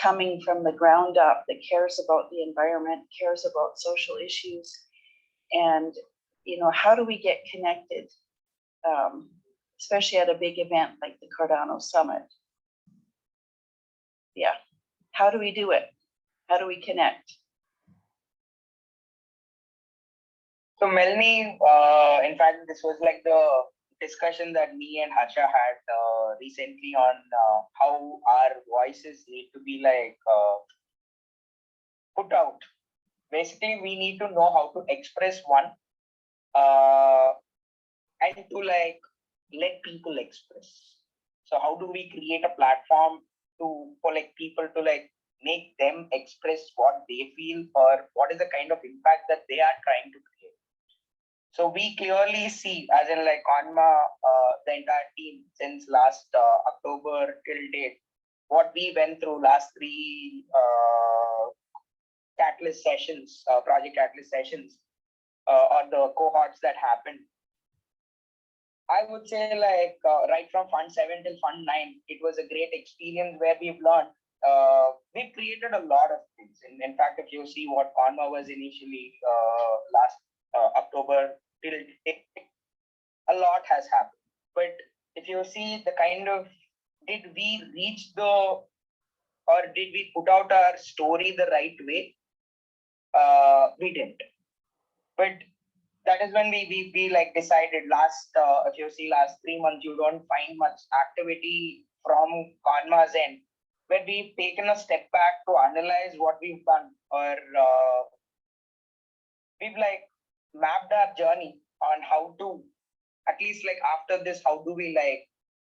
coming from the ground up that cares about the environment, cares about social issues. And, you know, how do we get connected, especially at a big event like the Cardano Summit? Yeah, how do we do it? How do we connect? So Melanie, in fact, this was like the discussion that me and Harsha had recently on how our voices need to be like put out. Basically, we need to know how to express one and to like let people express. So how do we create a platform for like people to like make them express what they feel or what is the kind of impact that they are trying to create? So we clearly see, as in like Konma, the entire team since last October till date, what we went through last three Catalyst sessions, Project Catalyst sessions, or the cohorts that happened. I would say like right from Fund 7 till Fund 9, it was a great experience where we've learned. We've created a lot of things. In fact, if you see what Konma was initially last October till date, a lot has happened. But if you see the kind of, did we reach or did we put out our story the right way? We didn't. But that is when we like decided last, if you see last 3 months, you don't find much activity from Konma's end, where we've taken a step back to analyze what we've done, or we've like mapped our journey on how to, at least like after this, how do we like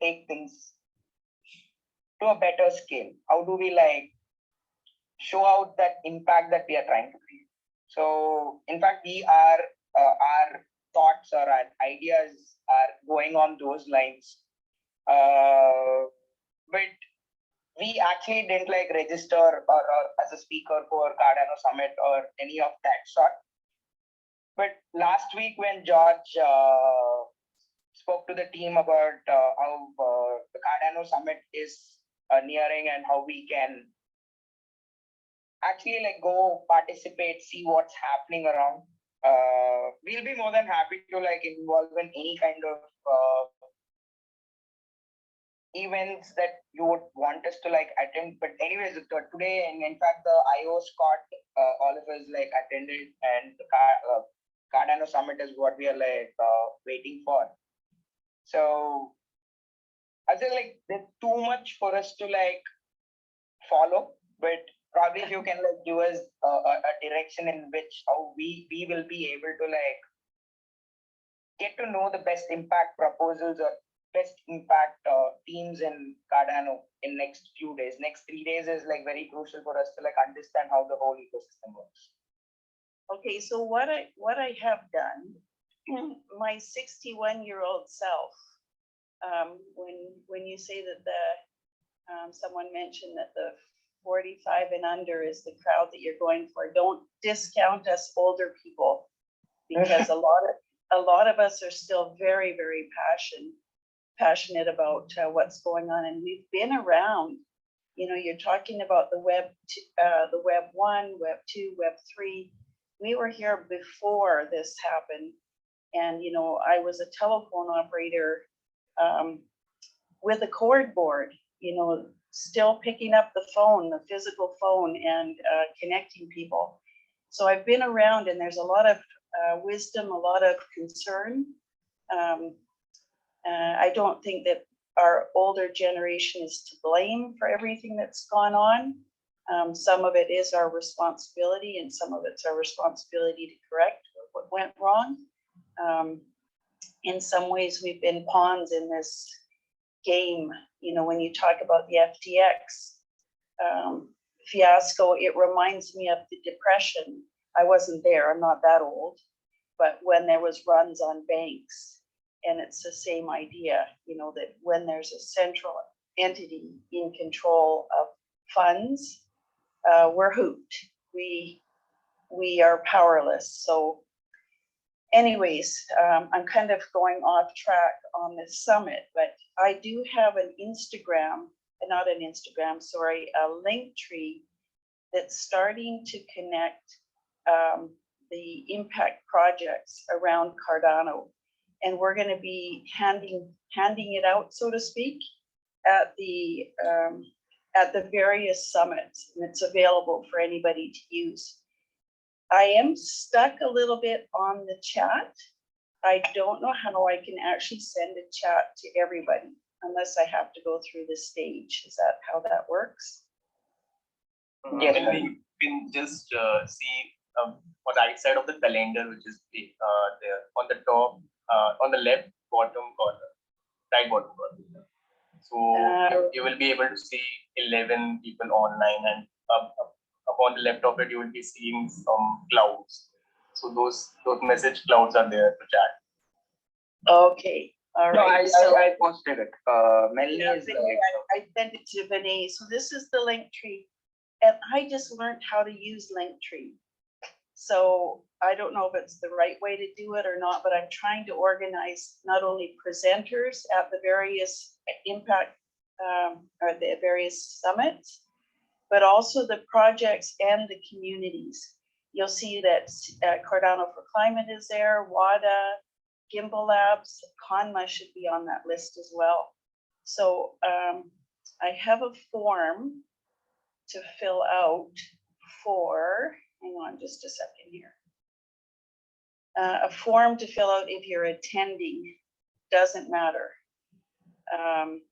take things to a better scale? How do we like show out that impact that we are trying to create? So in fact, our thoughts or our ideas are going on those lines. But we actually didn't like register or as a speaker for Cardano Summit or any of that sort. But last week when George spoke to the team about how the Cardano Summit is nearing and how we can actually like go participate, see what's happening around. We'll be more than happy to like involve in any kind of events that you would want us to like attend. But anyways, today, and in fact, the IO Scott, all of us like attended, and the Cardano Summit is what we are like waiting for. So I feel like there's too much for us to like follow, but probably if you can like give us a direction in which how we will be able to like get to know the best impact proposals or best impact teams in Cardano in next few days. Next 3 days is like very crucial for us to like understand how the whole ecosystem works. Okay, so what I have done, my 61-year-old self, when you say that someone mentioned that the 45 and under is the crowd that you're going for, don't discount us older people, because a lot of us are still very, very passionate about what's going on, and we've been around. You know, you're talking about the web 1, web 2, web 3. We were here before this happened, and you know, I was a telephone operator with a cord board, you know, still picking up the phone, the physical phone, and connecting people. So I've been around, and there's a lot of wisdom, a lot of concern. I don't think that our older generation is to blame for everything that's gone on. Some of it is our responsibility, and some of it's our responsibility to correct what went wrong. In some ways, we've been pawns in this game. You know, when you talk about the FTX fiasco, it reminds me of the Depression. I wasn't there, I'm not that old, but when there was runs on banks, and it's the same idea, you know, that when there's a central entity in control of funds, we're hooped. We are powerless. So anyways, I'm kind of going off track on this summit, but I do have an Instagram, not an Instagram, sorry, a link tree that's starting to connect the impact projects around Cardano. And we're going to be handing it out, so to speak, at the various summits, and it's available for anybody to use. I am stuck a little bit on the chat. I don't know how I can actually send a chat to everybody unless I have to go through the stage. Is that how that works? Yes, Can we can just see on the right side of the calendar, which is there on the top, on the left bottom corner, right bottom corner. So you will be able to see 11 people online, and up on the left of it, you will be seeing some clouds. So those message clouds are there to chat. Okay, all no, right. So I posted it. Melanie yeah, is I sent it to Vinay. So this is the link tree. And I just learned how to use Linktree. So I don't know if it's the right way to do it or not, but I'm trying to organize not only presenters at the various impact or the various summits, but also the projects and the communities. You'll see that Cardano for Climate is there, WADA, Gimbal Labs, Konma should be on that list as well. So I have a form to fill out for, hang on just a second here. A form to fill out if you're attending, doesn't matter. I'm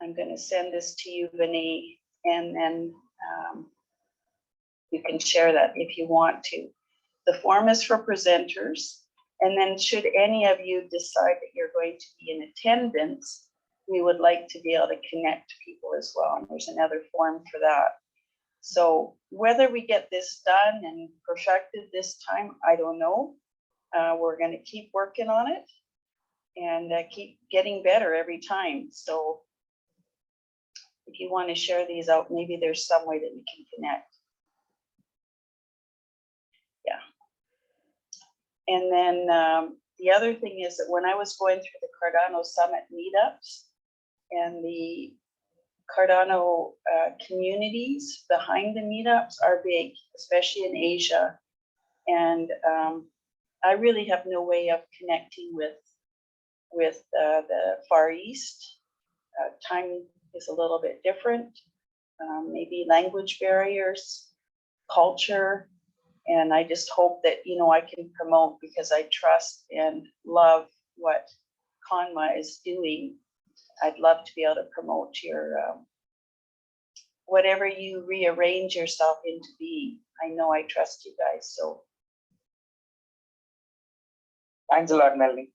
gonna send this to you, Vinay, and then you can share that if you want to. The form is for presenters, and then should any of you decide that you're going to be in attendance, we would like to be able to connect people as well, and there's another form for that. So whether we get this done and perfected this time, I don't know. We're going to keep working on it and keep getting better every time. So if you want to share these out, maybe there's some way that we can connect. Yeah. And then the other thing is that when I was going through the Cardano Summit meetups and the Cardano communities behind the meetups are big, especially in Asia. And I really have no way of connecting with the Far East. Time is a little bit different, maybe language barriers, culture. And I just hope that, you know, I can promote because I trust and love what Konma is doing. I'd love to be able to promote your, whatever you rearrange yourself into being. I know I trust you guys, so. Thanks a lot, Melanie.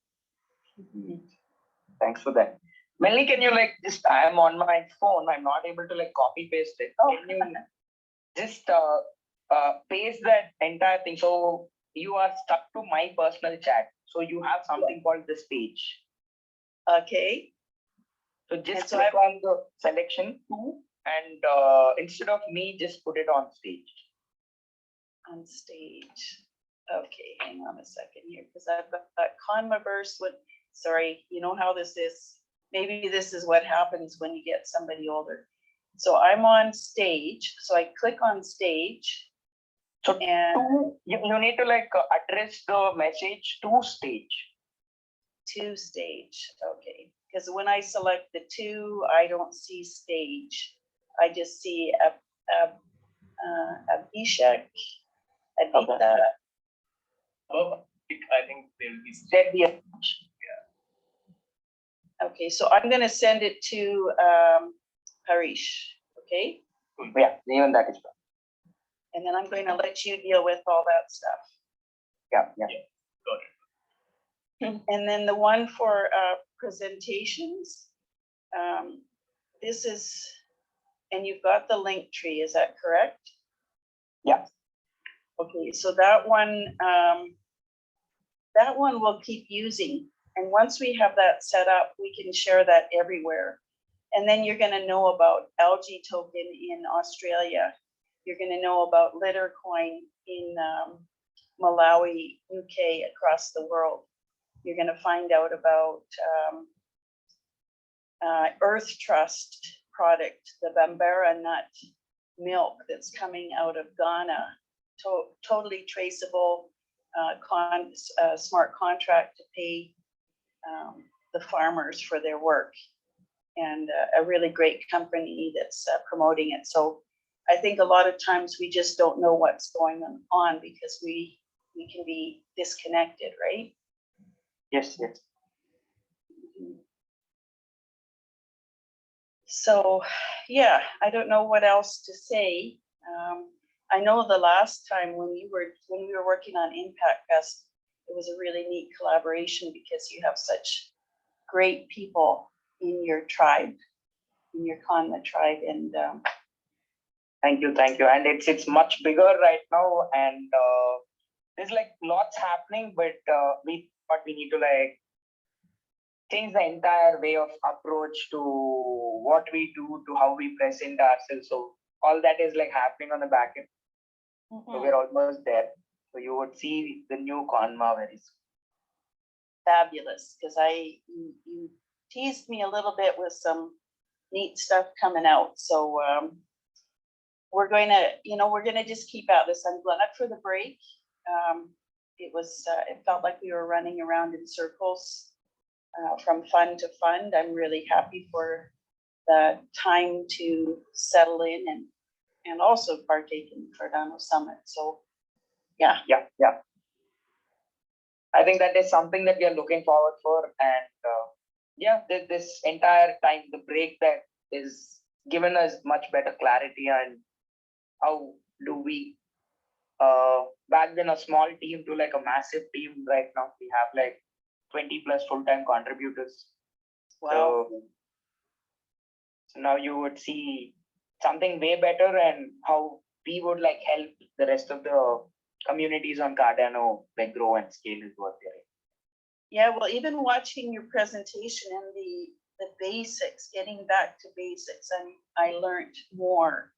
Thanks for that. Melanie, can you like just, I'm on my phone, I'm not able to like copy paste it. Can you just paste that entire thing? So you are stuck to my personal chat. So you have something called the stage. Okay. So just click on the selection 2 and instead of me, just put it on stage. On stage. Okay, hang on a second here, because I've got that Konmaverse with, sorry, you know how this is. Maybe this is what happens when you get somebody older. So I'm on stage, so I click on stage. So and you need to like address the message to stage. To stage, okay. Because when I select the 2, I don't see stage. I just see Abhishek, Adita. Okay. Oh, I think there'll be Okay, so I'm gonna send it to Harish, okay? Yeah, even that is fine. And then I'm going to let you deal with all that stuff. Yeah. got it. And then the one for presentations, this is, and you've got the link tree, is that correct? Yeah. Okay, so that one we'll keep using. And once we have that set up, we can share that everywhere. And then you're gonna know about algae token in Australia. You're gonna know about Littercoin in Malawi, UK, across the world. You're gonna find out about Earth Trust product, the Bambara nut milk that's coming out of Ghana, totally traceable, smart contract to pay the farmers for their work, and a really great company that's promoting it. So I think a lot of times we just don't know what's going on because we can be disconnected, right? Yes, yes. So, yeah, I don't know what else to say. I know the last time when we were working on Impact Fest, it was a really neat collaboration because you have such great people in your tribe, in your Konma tribe, and Thank you, thank you. And it's much bigger right now, and there's like lots happening, but we thought we need to like change the entire way of approach to what we do, to how we present ourselves. So all that is like happening on the back end. So we're almost there. So you would see the new Konma very soon. fabulous because you teased me a little bit with some neat stuff coming out. So we're gonna just keep at this. I'm glad for the break. It felt like we were running around in circles from fund to fund. I'm really happy for the time to settle in and also partake in the Cardano Summit. So yeah. Yeah. I think that is something that we are looking forward for. And this entire time, the break that is given us much better clarity on how do we back then a small team to like a massive team. Right now we have like 20 plus full-time contributors. Wow. So now you would see something way better, and how we would like help the rest of the communities on Cardano like grow and scale is what they're. Yeah, well, even watching your presentation and the basics, getting back to basics, and I learned more,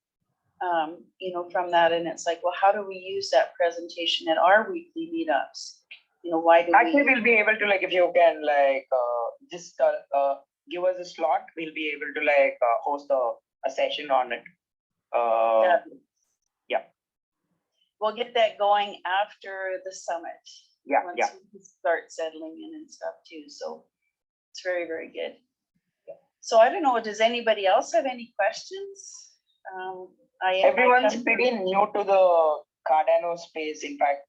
from that. And it's like, well, how do we use that presentation at our weekly meetups? Why do Actually, we'll be able to like, if you can like just give us a slot, we'll be able to like host a session on it. Yeah. We'll get that going after the summit. Yeah, once yeah. we start settling in and stuff too. So it's very, very good. So I don't know, does anybody else have any questions? Everyone's pretty new to the Cardano space. In fact,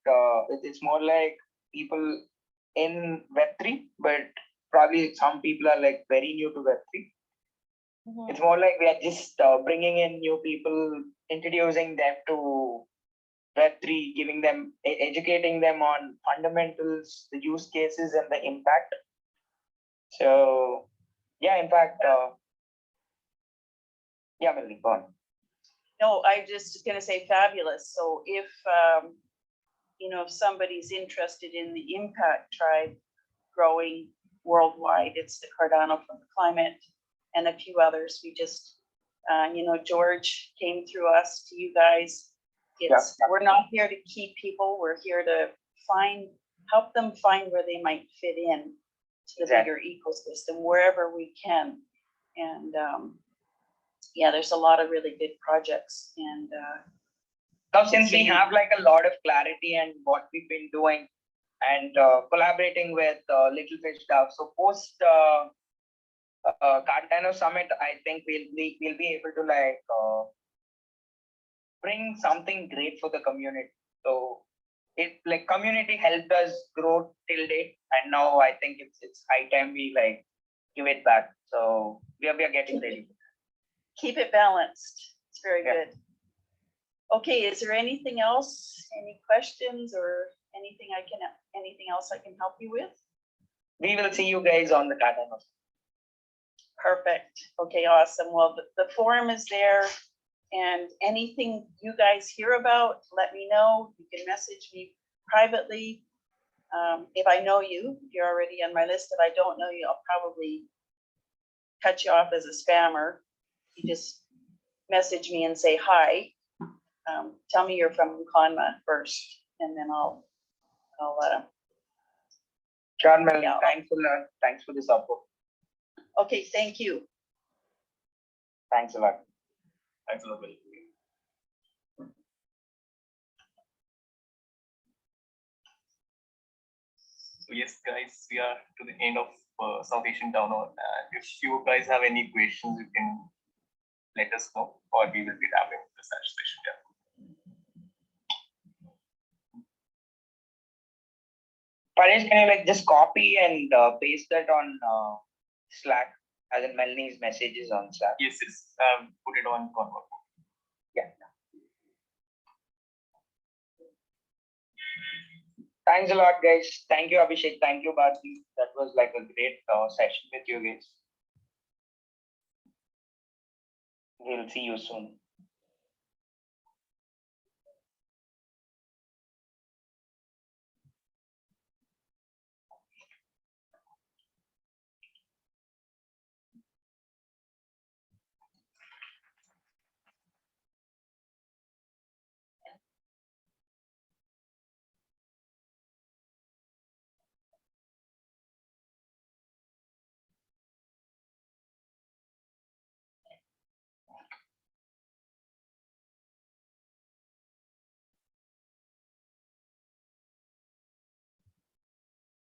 it's more like people in Web3, but probably some people are like very new to Web3. It's more like we are just bringing in new people, introducing them to Web3, giving them, educating them on fundamentals, the use cases, and the impact. So, yeah, in fact, Melanie, go on. No, I'm just gonna say fabulous. So if somebody's interested in the impact tribe growing worldwide, it's the Cardano for the Climate and a few others. We just, George came through us to you guys. We're not here to keep people. We're here to help them find where they might fit in to the bigger ecosystem wherever we can. And there's a lot of really good projects. And now, since we have like a lot of clarity and what we've been doing and collaborating with Little Fish Dove, so post Cardano Summit, I think we'll be able to like bring something great for the community. So it like community helped us grow till date, and now I think it's high time we like give it back. So we are getting ready. Keep it balanced. It's very good. Okay, is there anything else? Any questions or anything else I can help you with? We will see you guys on the Cardano. Perfect. Okay, awesome. Well, the forum is there, and anything you guys hear about, let me know. You can message me privately. If I know you, you're already on my list. If I don't know you, I'll probably cut you off as a spammer. You just message me and say hi. Tell me you're from Konma first, and then I'll Sure, Mel. Yeah. Thanks for the support. Okay, thank you. Thanks a lot. Thanks a lot, Mel. So yes, guys, we are to the end of South Asian Townhall. If you guys have any questions, you can let us know, or we will be wrapping the session. Yeah. Paresh, can you like just copy and paste that on Slack, as in Melanie's messages on Slack? Yes, yes. Put it on Konma. Yeah. Thanks a lot, guys. Thank you, Abhishek. Thank you, Bharti. That was like a great session with you guys. We'll see you soon.